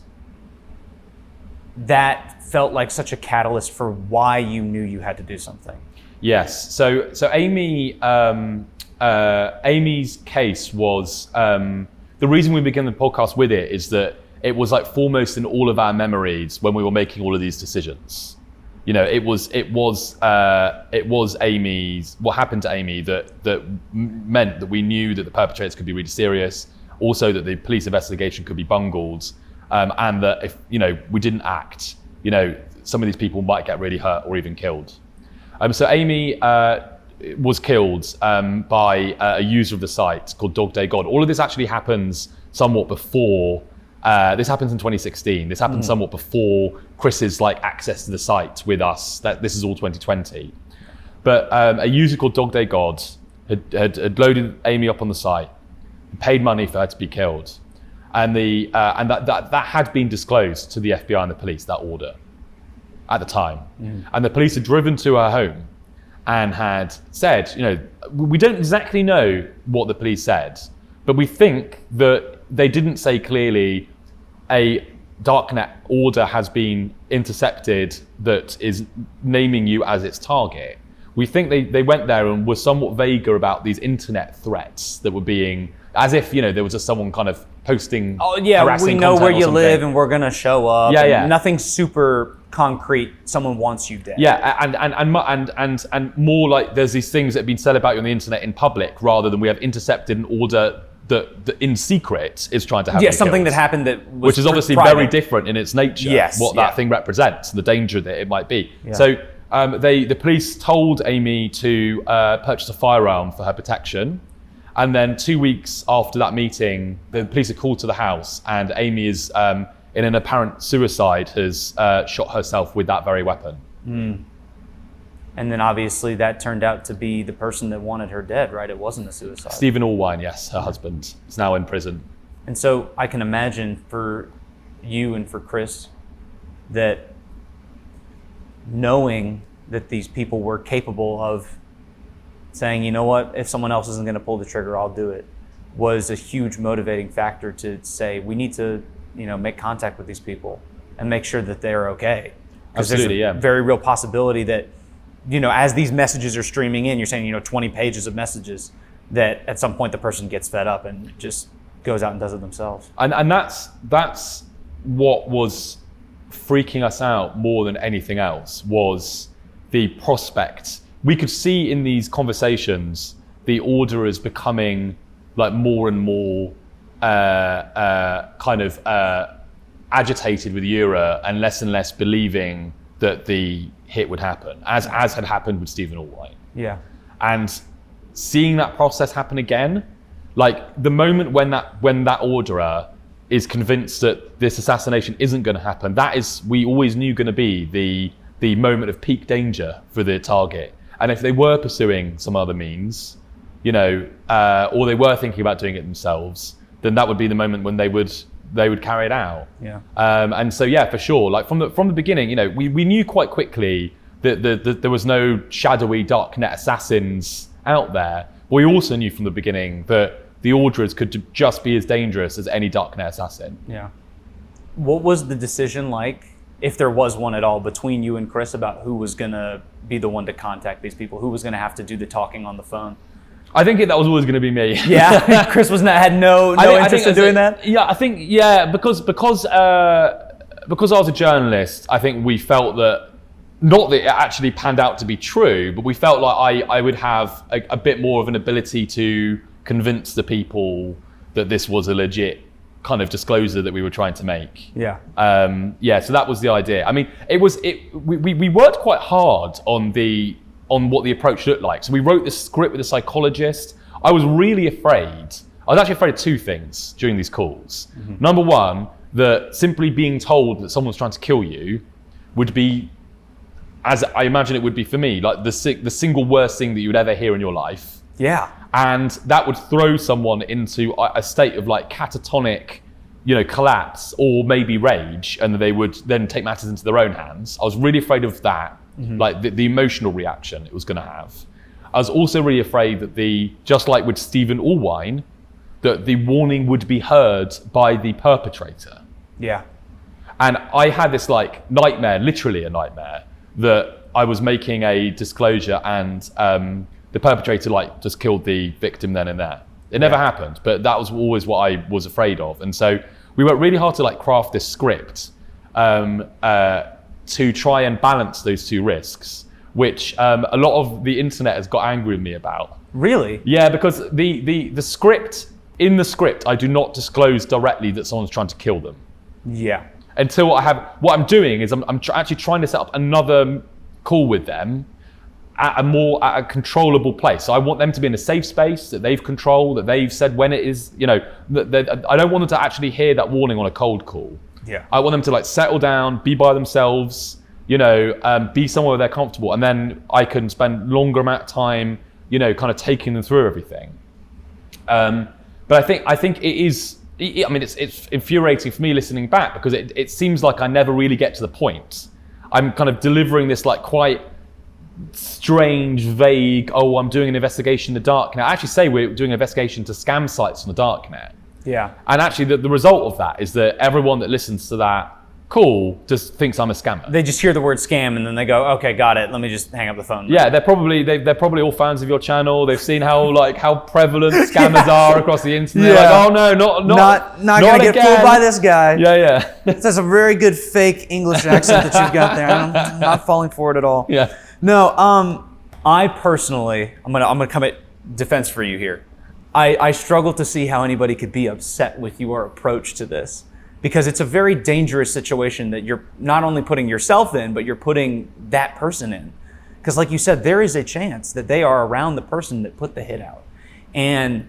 that felt like such a catalyst for why you knew you had to do something. Yes. So Amy, Amy's case was the reason we began the podcast with it is that it was like foremost in all of our memories when we were making all of these decisions. It was Amy's, what happened to Amy that meant that we knew that the perpetrators could be really serious, also that the police investigation could be bungled, and that if we didn't act, some of these people might get really hurt or even killed. So Amy was killed by a user of the site called Dog Day God. All of this actually happens somewhat before. This happens in 2016. This happened somewhat before Chris's access to the site with us. This is all 2020. But a user called Dog Day God had loaded Amy up on the site, paid money for her to be killed, and that had been disclosed to the FBI and the police, that order, at the time. And the police had driven to her home and had said, we don't exactly know what the police said, but we think that they didn't say clearly a darknet order has been intercepted that is naming you as its target. We think they went there and were somewhat vaguer about these internet threats that were being, as if, there was just someone kind of posting. Oh yeah, we know where you live and we're gonna show up. Yeah. Nothing super concrete. Someone wants you dead. Yeah, and more like there's these things that have been said about you on the internet in public, rather than we have intercepted an order that in secret is trying to have. Yeah, something that happened that was which is obviously private. very different in its nature. Yes, that thing represents and the danger that it might be. Yeah. So the police told Amy to purchase a firearm for her protection. And then 2 weeks after that meeting, the police are called to the house, and Amy is, in an apparent suicide, has shot herself with that very weapon. And then obviously that turned out to be the person that wanted her dead, right? It wasn't a suicide. Stephen Allwine, yes, her husband, is now in prison. And so I can imagine for you and for Chris that knowing that these people were capable of saying, you know what, if someone else isn't going to pull the trigger, I'll do it, was a huge motivating factor to say, we need to, make contact with these people and make sure that they're okay. Because there's a very real possibility that, as these messages are streaming in, you're saying, 20 pages of messages, that at some point the person gets fed up and just goes out and does it themselves. And that's what was freaking us out more than anything else, was the prospect. We could see in these conversations the order is becoming like more and more agitated with Eura and less believing that the hit would happen, as had happened with Stephen Allwine. Yeah. And seeing that process happen again, like the moment when that orderer is convinced that this assassination isn't going to happen, that is, we always knew, going to be the moment of peak danger for the target. And if they were pursuing some other means, or they were thinking about doing it themselves, then that would be the moment when they would carry it out. Yeah. And so, yeah, for sure. Like from the beginning, we knew quite quickly that there was no shadowy darknet assassins out there. We also knew from the beginning that the orderers could just be as dangerous as any darknet assassin. Yeah. What was the decision like, if there was one at all, between you and Chris about who was going to be the one to contact these people, who was going to have to do the talking on the phone? I think that was always going to be me. Yeah, Chris had no interest in doing that. Yeah, I think because I was a journalist, I think we felt that, not that it actually panned out to be true, but we felt like I would have a bit more of an ability to convince the people that this was a legit kind of disclosure that we were trying to make. Yeah. So that was the idea. I mean, we worked quite hard on what the approach looked like. So we wrote this script with a psychologist. I was really afraid. I was actually afraid of two things during these calls. Mm-hmm. Number one, that simply being told that someone's trying to kill you would be, as I imagine it would be for me, like the single worst thing that you would ever hear in your life. Yeah. And that would throw someone into a state of like catatonic, collapse or maybe rage, and they would then take matters into their own hands. I was really afraid of that, like the emotional reaction it was going to have. I was also really afraid that just like with Stephen Allwine, that the warning would be heard by the perpetrator. Yeah. And I had this like nightmare, literally a nightmare, that I was making a disclosure and the perpetrator just killed the victim then and there. It never happened, but that was always what I was afraid of. And so we worked really hard to craft this script to try and balance those two risks, which a lot of the internet has got angry with me about. Really? Yeah, because the script, in the script, I do not disclose directly that someone's trying to kill them. Yeah. Until what I'm doing is I'm actually trying to set up another call with them at a controllable place. So I want them to be in a safe space that they've controlled, that they've said when it is, I don't want them to actually hear that warning on a cold call. Yeah. I want them to settle down, be by themselves, be somewhere where they're comfortable, and then I can spend longer amount of time, kind of taking them through everything. But I think it is. It's infuriating for me listening back, because it seems like I never really get to the point. I'm kind of delivering this quite strange, vague, oh, I'm doing an investigation in the darknet. I actually say we're doing an investigation to scam sites on the darknet. Yeah. And actually the result of that is that everyone that listens to that call just thinks I'm a scammer. They just hear the word scam and then they go, okay, got it. Let me just hang up the phone. Yeah, they're probably all fans of your channel. They've seen how prevalent scammers are across the internet. Yeah. Like, oh no, not gonna get fooled by this guy. Yeah. That's a very good fake English accent that you've got there. I'm not falling for it at all. Yeah. No, I personally, I'm gonna come at defense for you here. I struggle to see how anybody could be upset with your approach to this, because it's a very dangerous situation that you're not only putting yourself in, but you're putting that person in. Because like you said, there is a chance that they are around the person that put the hit out. And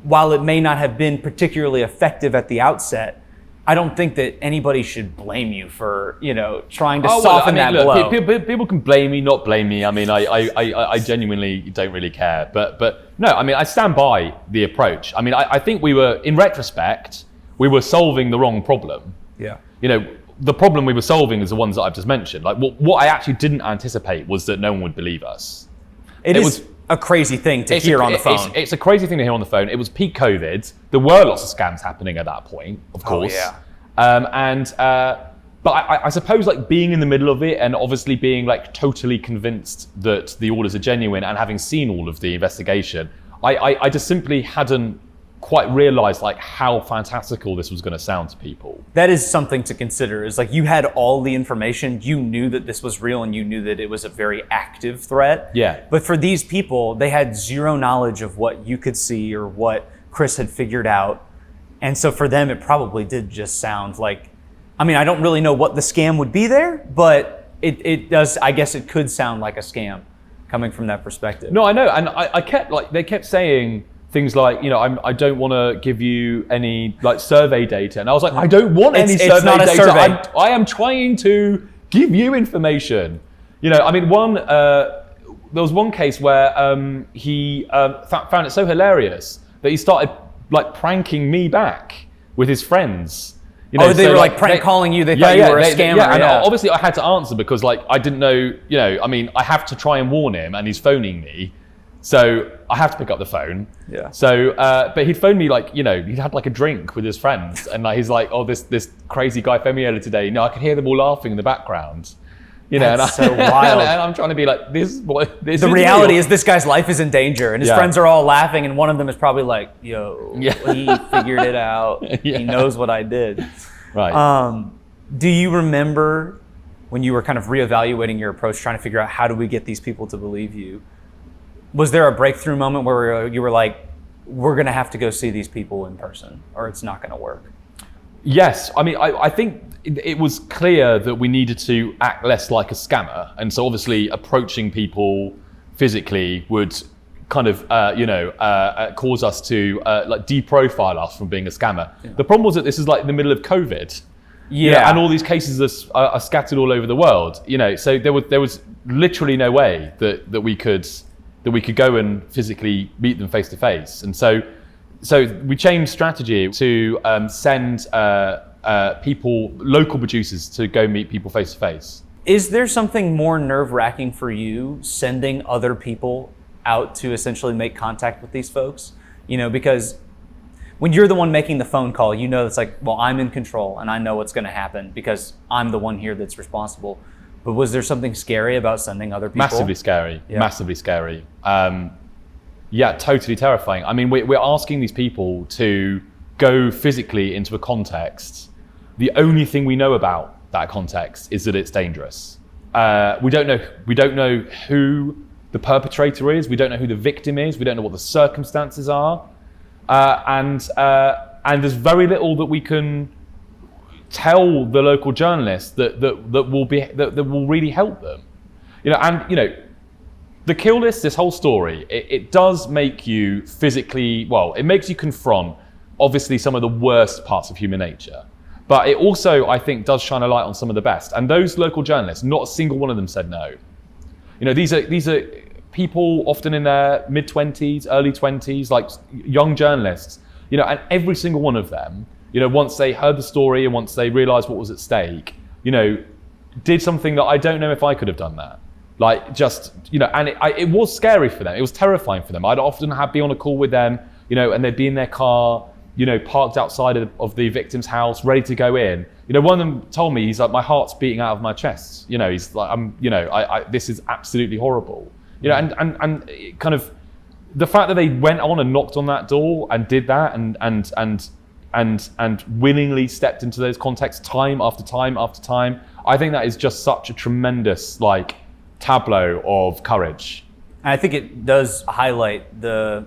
while it may not have been particularly effective at the outset, I don't think that anybody should blame you for, trying to soften that blow. People can blame me, not blame me. I mean, I genuinely don't really care. But no, I mean, I stand by the approach. I mean, I think we were, in retrospect, we were solving the wrong problem. Yeah. The problem we were solving is the ones that I've just mentioned. Like, what I actually didn't anticipate was that no one would believe us. It was a crazy thing to hear on the phone. It's a crazy thing to hear on the phone. It was peak COVID. There were lots of scams happening at that point, of course. Yeah. But I suppose, like, being in the middle of it and obviously being like totally convinced that the orders are genuine and having seen all of the investigation, I just simply hadn't quite realized like how fantastical this was going to sound to people. That is something to consider, is like you had all the information, you knew that this was real and you knew that it was a very active threat. Yeah. But for these people, they had zero knowledge of what you could see or what Chris had figured out. And so for them, it probably did just sound like, I mean, I don't really know what the scam would be there, but it does, I guess it could sound like a scam coming from that perspective. No, I know. And they kept saying things like, I don't want to give you any like survey data. And I was like, I don't want any survey not a data. survey. I am trying to give you information. I mean, there was one case where he found it so hilarious that he started like pranking me back with his friends. They were like prank calling you. They thought you were a scammer. And obviously I had to answer because like I didn't know, I mean, I have to try and warn him and he's phoning me. So I have to pick up the phone. Yeah. So, but he'd phoned me like, he'd had like a drink with his friends and like, he's like, oh, this crazy guy phoned me earlier today. I could hear them all laughing in the background. That's so wild. And I'm trying to be like, this the reality is this guy's life is in danger and his friends are all laughing and one of them is probably like, yo, he figured it out. He knows what I did. Right. Do you remember when you were kind of reevaluating your approach, trying to figure out how do we get these people to believe you? Was there a breakthrough moment where you were like, we're going to have to go see these people in person or it's not going to work? Yes. I mean, I think it was clear that we needed to act less like a scammer. And so obviously approaching people physically would kind of, cause us to like deprofile us from being a scammer. Yeah. The problem was that this is like in the middle of COVID. Yeah. And all these cases are scattered all over the world, so there was literally no way that we could go and physically meet them face to face. And so we changed strategy to send people, local producers, to go meet people face to face. Is there something more nerve-wracking for you sending other people out to essentially make contact with these folks? Because when you're the one making the phone call, it's like, well, I'm in control and I know what's going to happen because I'm the one here that's responsible. But was there something scary about sending other people? Massively scary. Yeah. Massively scary. Totally terrifying. I mean, we're asking these people to go physically into a context. The only thing we know about that context is that it's dangerous. We don't know who the perpetrator is. We don't know who the victim is. We don't know what the circumstances are. And there's very little that we can tell the local journalists that will really help them. The kill list, this whole story, it does make you physically, it makes you confront obviously some of the worst parts of human nature. But it also, I think, does shine a light on some of the best. And those local journalists, not a single one of them said no. These are people often in their mid-20s, early 20s, like young journalists, and every single one of them, once they heard the story and once they realized what was at stake, did something that I don't know if I could have done that. Like just, and it was scary for them. It was terrifying for them. I'd often be on a call with them, and they'd be in their car, parked outside of the victim's house, ready to go in. One of them told me, he's like, my heart's beating out of my chest. He's like, this is absolutely horrible. And it kind of the fact that they went on and knocked on that door and did that and willingly stepped into those contexts time after time after time, I think that is just such a tremendous tableau of courage. And I think it does highlight the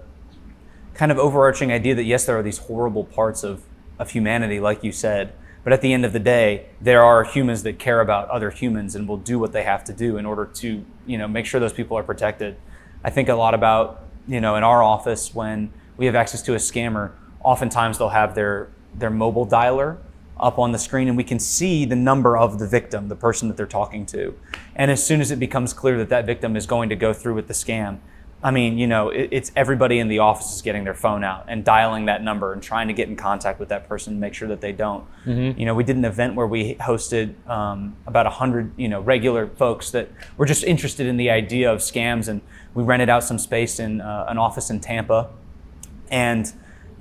kind of overarching idea that yes, there are these horrible parts of humanity, like you said, but at the end of the day, there are humans that care about other humans and will do what they have to do in order to, make sure those people are protected. I think a lot about, in our office, when we have access to a scammer, oftentimes they'll have their mobile dialer up on the screen and we can see the number of the victim, the person that they're talking to. And as soon as it becomes clear that victim is going to go through with the scam, I mean, it's everybody in the office is getting their phone out and dialing that number and trying to get in contact with that person and make sure that they don't. Mm-hmm. We did an event where we hosted about 100, regular folks that were just interested in the idea of scams, and we rented out some space in an office in Tampa. And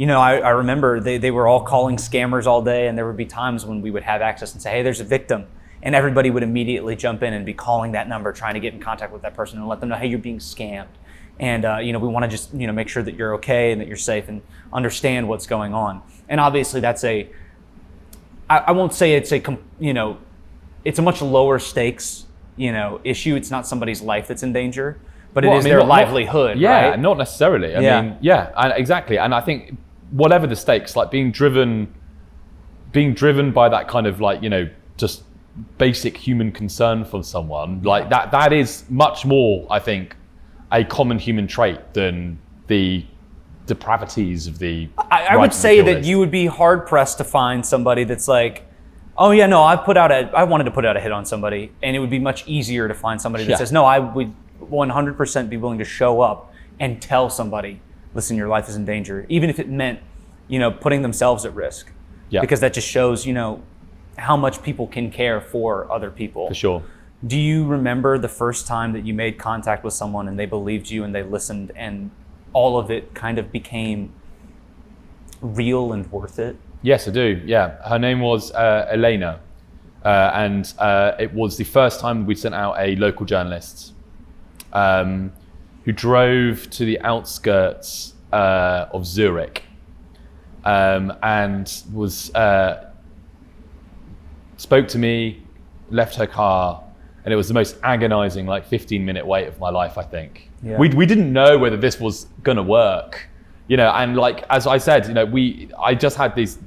I remember they were all calling scammers all day, and there would be times when we would have access and say, hey, there's a victim. And everybody would immediately jump in and be calling that number, trying to get in contact with that person and let them know, hey, you're being scammed. And, we want to just, make sure that you're okay and that you're safe and understand what's going on. And obviously that's I won't say it's it's a much lower stakes, issue. It's not somebody's life that's in danger, but it is their livelihood, yeah, right? Not necessarily. I mean, exactly. And I think whatever the stakes, being driven by that kind of just basic human concern for someone, that is much more, I think, a common human trait than the depravities of the I would say that you would be hard pressed to find somebody that's like, oh yeah, no, I wanted to put out a hit on somebody, and it would be much easier to find somebody that says, no, I would 100% be willing to show up and tell somebody, listen, your life is in danger, even if it meant, putting themselves at risk. Yeah. Because that just shows, how much people can care for other people. For sure. Do you remember the first time that you made contact with someone and they believed you and they listened and all of it kind of became real and worth it? Yes, I do. Yeah. Her name was Elena. And it was the first time we sent out a local journalist who drove to the outskirts of Zurich and was spoke to me, left her car, and it was the most agonizing 15-minute wait of my life, I think. Yeah. We didn't know whether this was gonna work, and as I said, I just had these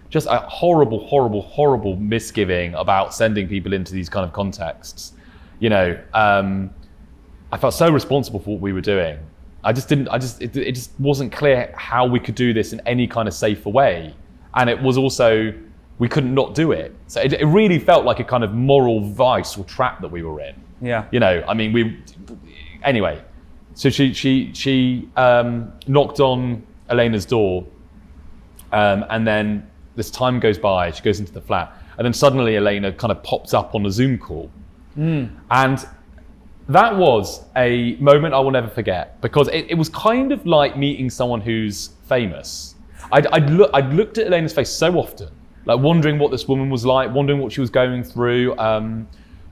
just a horrible misgiving about sending people into these kind of contexts. I felt so responsible for what we were doing. It just wasn't clear how we could do this in any kind of safer way. And it was also, we couldn't not do it. So it really felt like a kind of moral vice or trap that we were in. Yeah. Anyway, so she knocked on Elena's door, and then this time goes by, she goes into the flat, and then suddenly Elena kind of pops up on a Zoom call. And that was a moment I will never forget, because it was kind of like meeting someone who's famous. I'd looked at Elena's face so often, wondering what this woman was like, wondering what she was going through,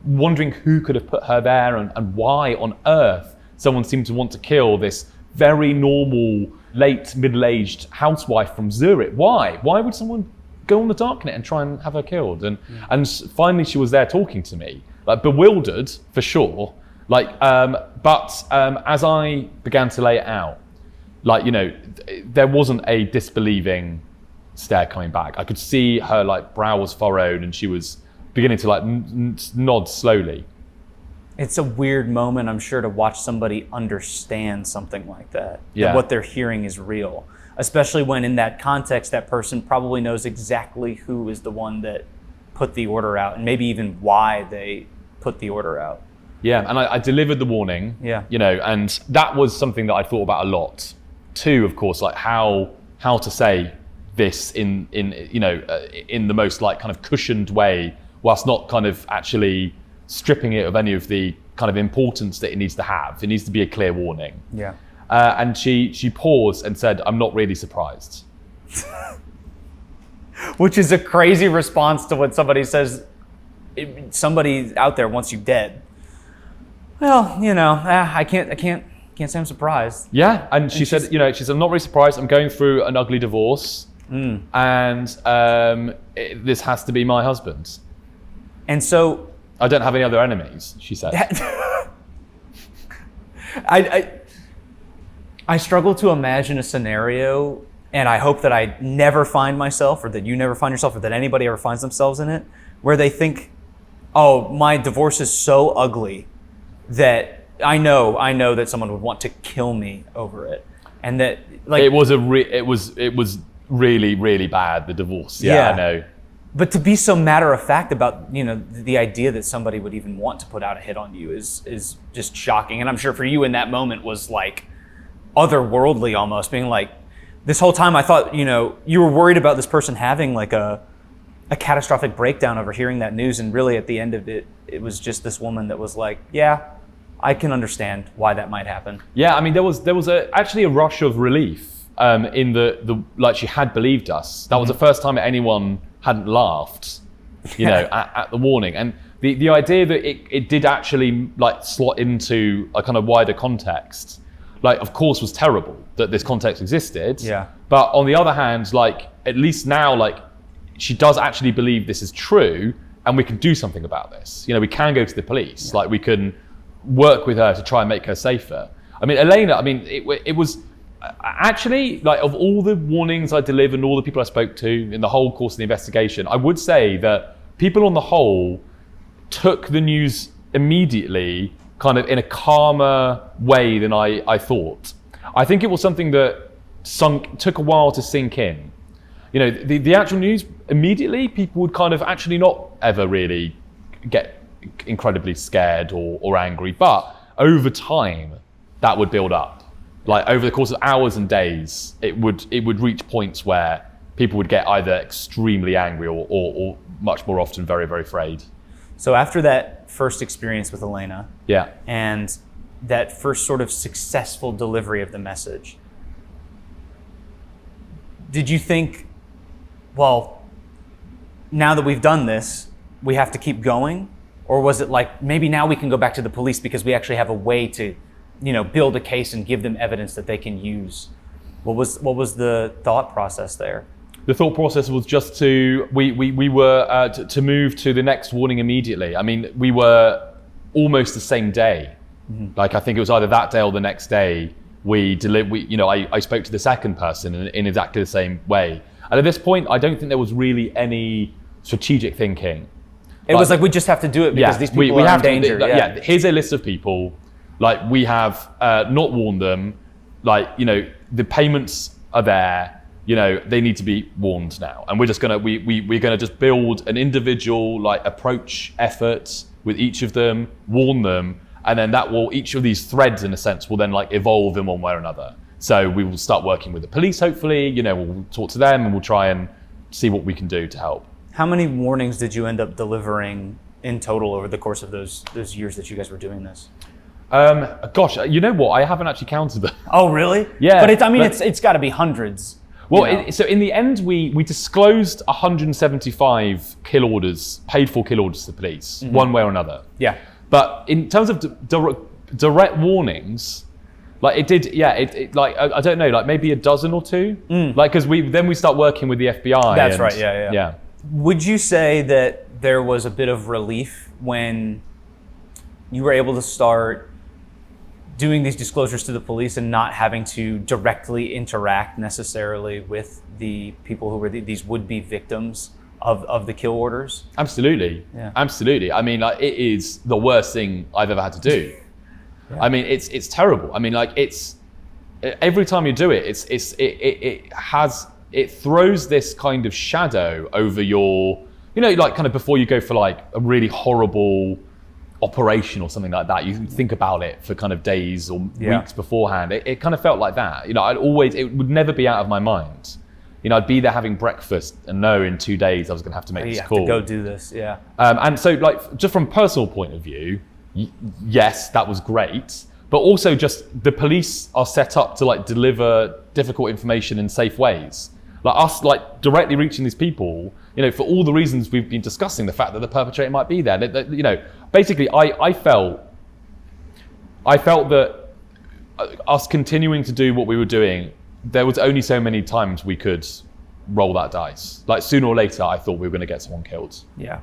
wondering who could have put her there and why on earth someone seemed to want to kill this very normal, late middle-aged housewife from Zurich. Why? Why would someone go on the darknet and try and have her killed? And finally she was there talking to me, bewildered for sure. But as I began to lay it out, there wasn't a disbelieving stare coming back. I could see her brow was furrowed and she was beginning to nod slowly. It's a weird moment, I'm sure, to watch somebody understand something like that. Yeah. That what they're hearing is real. Especially when in that context, that person probably knows exactly who is the one that put the order out and maybe even why they put the order out. Yeah, and I delivered the warning. Yeah. And that was something that I thought about a lot too, of course, how to say this in the most kind of cushioned way, whilst not kind of actually stripping it of any of the kind of importance that it needs to have. It needs to be a clear warning. Yeah. And she paused and said, "I'm not really surprised." Which is a crazy response to when somebody says, somebody out there wants you dead. Well, I can't say I'm surprised. Yeah, and she said, "I'm not really surprised. I'm going through an ugly divorce, and this has to be my husband. And so I don't have any other enemies," she said. I struggle to imagine a scenario, and I hope that I never find myself, or that you never find yourself, or that anybody ever finds themselves in it, where they think, "Oh, my divorce is so ugly that I know that someone would want to kill me over it," and that it was really, really bad, the divorce. Yeah, I know. But to be so matter of fact about the idea that somebody would even want to put out a hit on you is just shocking. And I'm sure for you in that moment was like otherworldly almost, being like, this whole time I thought you were worried about this person having like a catastrophic breakdown over hearing that news, and really at the end of it, it was just this woman that was like, "Yeah, I can understand why that might happen." Yeah, I mean, there was actually a rush of relief in the like she had believed us. That was the first time anyone hadn't laughed, at the warning, and the idea that it did actually like slot into a kind of wider context, like of course was terrible that this context existed. Yeah. But on the other hand, like at least now, like she does actually believe this is true, and we can do something about this. We can go to the police. Like we can work with her to try and make her safer. I mean, Elena, it was actually, like, of all the warnings I delivered and all the people I spoke to in the whole course of the investigation, I would say that people on the whole took the news immediately kind of in a calmer way than I thought. I think it was something that took a while to sink in. The actual news, immediately, people would kind of actually not ever really get incredibly scared or angry, but over time that would build up. Like over the course of hours and days, it would reach points where people would get either extremely angry or much more often very, very afraid. So after that first experience with Elena, yeah, and that first sort of successful delivery of the message, did you think, well, now that we've done this, we have to keep going? Or was it like, maybe now we can go back to the police because we actually have a way to, build a case and give them evidence that they can use? What was the thought process there? The thought process was just to move to the next warning immediately. I mean, we were almost the same day. Mm-hmm. Like I think it was either that day or the next day. I spoke to the second person in exactly the same way. And at this point, I don't think there was really any strategic thinking. It was like, we just have to do it because these people are in danger. Here's a list of people. Like we have not warned them. Like, the payments are there. They need to be warned now. And we're just we're gonna just build an individual approach effort with each of them, warn them, and then each of these threads in a sense will then evolve in one way or another. So we will start working with the police, hopefully, we'll talk to them and we'll try and see what we can do to help. How many warnings did you end up delivering in total over the course of those years that you guys were doing this? Gosh, you know what? I haven't actually counted them. Oh, really? Yeah. But it's got to be hundreds. Well, so in the end, we disclosed 175 kill orders, paid for kill orders to the police, mm-hmm. one way or another. Yeah. But in terms of direct warnings, I don't know, maybe a dozen or two. Because we start working with the FBI. That's right. Yeah. Would you say that there was a bit of relief when you were able to start doing these disclosures to the police and not having to directly interact necessarily with the people who were these would-be victims of the kill orders? Absolutely. Yeah. Absolutely. I mean, it is the worst thing I've ever had to do. Yeah. I mean, it's terrible. I mean, it's every time you do it, it throws this kind of shadow over your, kind of before you go for a really horrible operation or something like that, you think about it for kind of days or weeks beforehand. It kind of felt like that. It would never be out of my mind. I'd be there having breakfast and know in 2 days I was going to have to make this call. To go do this, yeah. And so, just from a personal point of view, yes, that was great. But also just the police are set up to like deliver difficult information in safe ways. Like us, like directly reaching these people, you know, for all the reasons we've been discussing, the fact that the perpetrator might be there. You know, basically, I felt that us continuing to do what we were doing, there was only so many times we could roll that dice. Like sooner or later, I thought we were going to get someone killed. Yeah,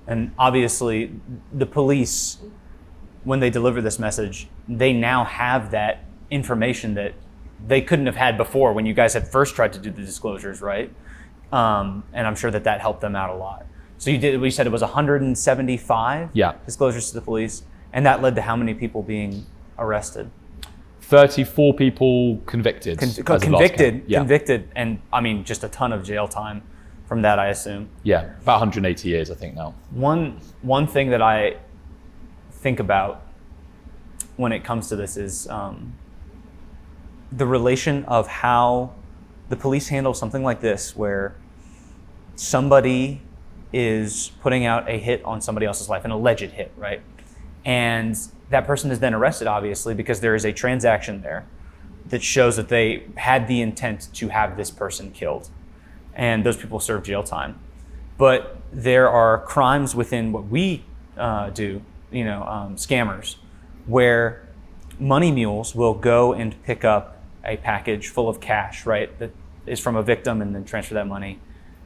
and obviously, the police, when they deliver this message, they now have that information that they couldn't have had before when you guys had first tried to do the disclosures, right? And I'm sure that helped them out a lot. So we said it was 175 disclosures to the police, and that led to how many people being arrested? 34 people convicted. Convicted, and I mean just a ton of jail time from that, I assume. Yeah, about 180 years, I think now. One thing that I think about when it comes to this is the relation of how the police handle something like this, where somebody is putting out a hit on somebody else's life, an alleged hit, right? And that person is then arrested, obviously, because there is a transaction there that shows that they had the intent to have this person killed. And those people serve jail time. But there are crimes within what we do, you know, scammers, where money mules will go and pick up a package full of cash, right, that is from a victim, and then transfer that money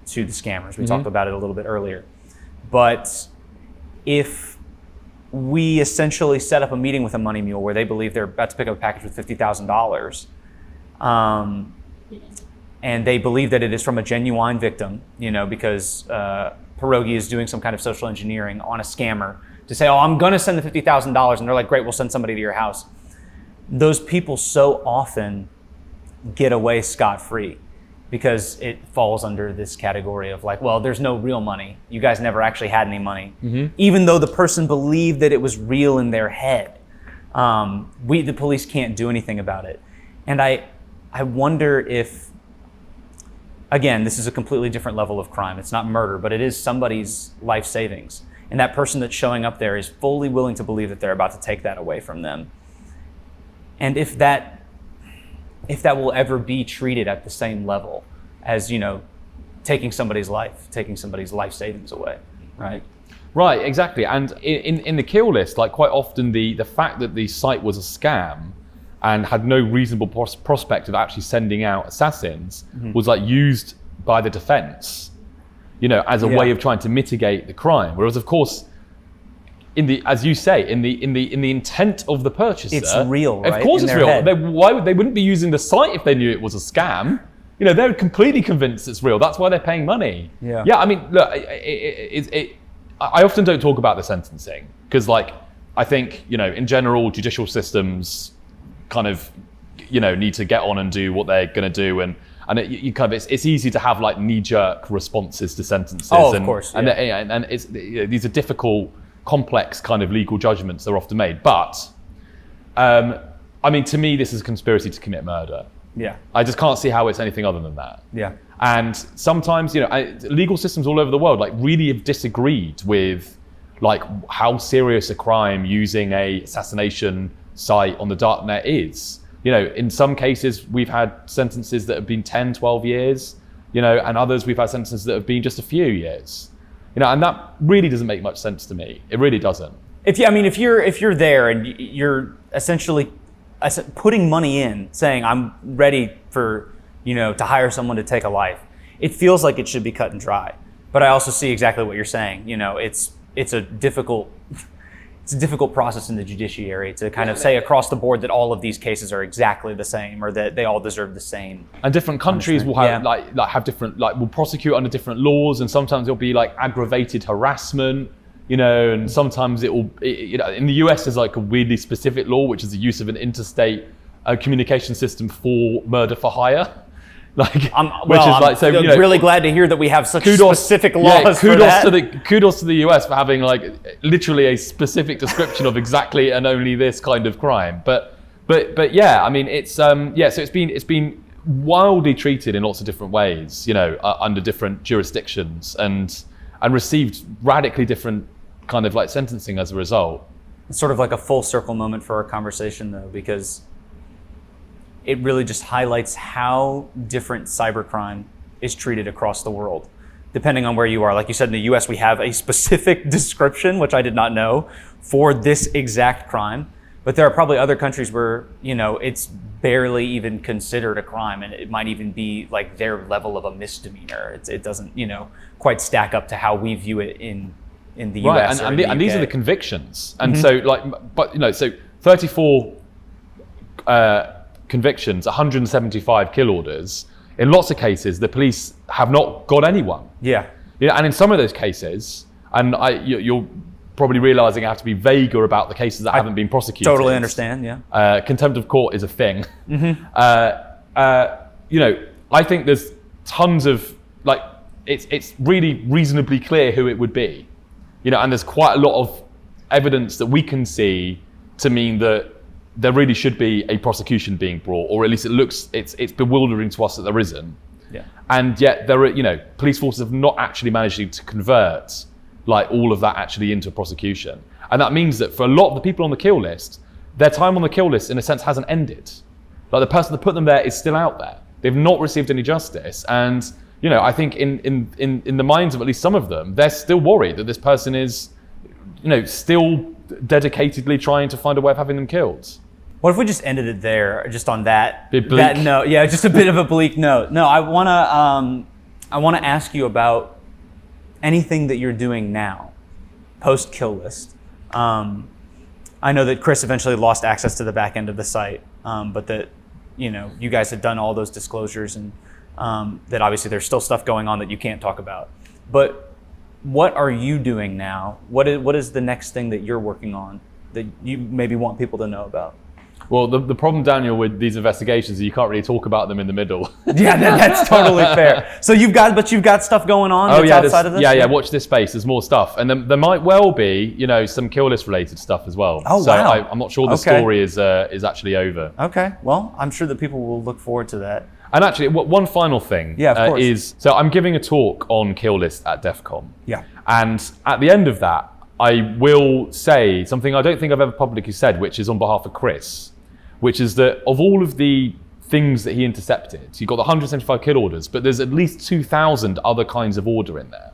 to the scammers. We talked about it a little bit earlier. But if we essentially set up a meeting with a money mule where they believe they're about to pick up a package with $50,000, and they believe that it is from a genuine victim, you know, because Pierogi is doing some kind of social engineering on a scammer to say, oh, I'm going to send the $50,000, and they're like, great, we'll send somebody to your house. Those people so often get away scot-free because it falls under this category of like, well, there's no real money. You guys never actually had any money, even though the person believed that it was real in their head. The police can't do anything about it. And I wonder if, again, this is a completely different level of crime. It's not murder, but it is somebody's life savings. And that person that's showing up there is fully willing to believe that they're about to take that away from them. And if that will ever be treated at the same level as, you know, taking somebody's life savings away, right? Right, exactly. And in the kill list, like quite often the fact that the site was a scam and had no reasonable prospect of actually sending out assassins was like used by the defense, you know, as a way of trying to mitigate the crime. Whereas, of course, as you say, in the intent of the purchaser, it's real, right? Of course, it's real. They wouldn't be using the site if they knew it was a scam. You know, they're completely convinced it's real. That's why they're paying money. Yeah. I mean, look, I often don't talk about the sentencing because, like, I think, you know, in general, judicial systems kind of, you know, need to get on and do what they're going to do, and it's easy to have like knee-jerk responses to sentences. Of course. And it's, you know, these are difficult, complex kind of legal judgments that are often made. But I mean, to me, this is a conspiracy to commit murder. Yeah. I just can't see how it's anything other than that. Yeah. And sometimes, you know, legal systems all over the world like really have disagreed with like how serious a crime using a assassination site on the darknet is. You know, in some cases we've had sentences that have been 10, 12 years, you know, and others we've had sentences that have been just a few years. You know, and that really doesn't make much sense to me. It really doesn't. If you're there and you're essentially putting money in, saying I'm ready for, you know, to hire someone to take a life, it feels like it should be cut and dry. But I also see exactly what you're saying. You know, it's a difficult process in the judiciary to kind of say across the board that all of these cases are exactly the same or that they all deserve the same. And different countries will have have different, like, will prosecute under different laws, and sometimes it'll be like aggravated harassment, you know, and sometimes it will, you know, in the US there's like a weirdly specific law which is the use of an interstate communication system for murder for hire. Like, really glad to hear that we have such specific laws. Kudos to the US for having like literally a specific description of exactly and only this kind of crime. But yeah, I mean, it's so it's been wildly treated in lots of different ways, you know, under different jurisdictions, and received radically different kind of like sentencing as a result. It's sort of like a full circle moment for our conversation, though, because it really just highlights how different cybercrime is treated across the world, depending on where you are. Like you said, in the US, we have a specific description, which I did not know, for this exact crime. But there are probably other countries where, it's barely even considered a crime, and it might even be like their level of a misdemeanor. It doesn't, quite stack up to how we view it in the US. Right, and these are the convictions. And so, so 34 convictions, 175 kill orders. In lots of cases, the police have not got anyone. Yeah. And in some of those cases, and you're probably realizing I have to be vaguer about the cases that haven't been prosecuted. Totally understand, yeah. Contempt of court is a thing. I think there's tons of, it's really reasonably clear who it would be. And there's quite a lot of evidence that we can see to mean that there really should be a prosecution being brought, or at least it's bewildering to us that there isn't. Yeah. And yet there are, police forces have not actually managed to convert all of that actually into a prosecution. And that means that for a lot of the people on the kill list, their time on the kill list in a sense hasn't ended. The person that put them there is still out there. They've not received any justice. And, I think in the minds of at least some of them, they're still worried that this person is, still dedicatedly trying to find a way of having them killed. What if we just ended it there, just on that bleak note? Yeah, just a bit of a bleak note. No, I wanna ask you about anything that you're doing now, post kill list. I know that Chris eventually lost access to the back end of the site, but that you guys had done all those disclosures, and that obviously there's still stuff going on that you can't talk about. But what are you doing now? What is the next thing that you're working on that you maybe want people to know about? Well, the problem, Daniel, with these investigations is you can't really talk about them in the middle. Yeah, that's totally fair. So you've got stuff going on that's outside of this? Yeah, watch this space. There's more stuff. And then there might well be, some kill list related stuff as well. Oh, so wow. I'm not sure the story is actually over. Okay, well, I'm sure that people will look forward to that. And actually, one final thing is, so I'm giving a talk on kill list at DEF CON. Yeah. And at the end of that, I will say something I don't think I've ever publicly said, which is on behalf of Chris, which is that of all of the things that he intercepted, you've got the 175 kill orders, but there's at least 2,000 other kinds of order in there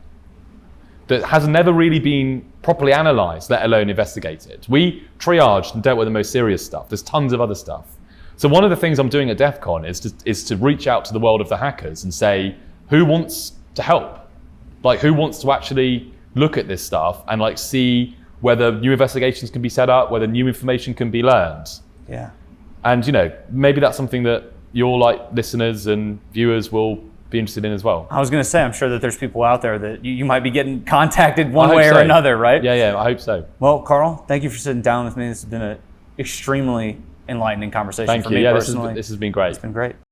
that has never really been properly analysed, let alone investigated. We triaged and dealt with the most serious stuff. There's tons of other stuff. So one of the things I'm doing at DEF CON is to reach out to the world of the hackers and say, who wants to help? Who wants to actually look at this stuff and see whether new investigations can be set up, whether new information can be learned. Yeah. And maybe that's something that your listeners and viewers will be interested in as well. I was going to say, I'm sure that there's people out there that you might be getting contacted one way or another, right? Yeah, I hope so. Well, Carl, thank you for sitting down with me. This has been an extremely enlightening conversation for me personally. This has been great. It's been great.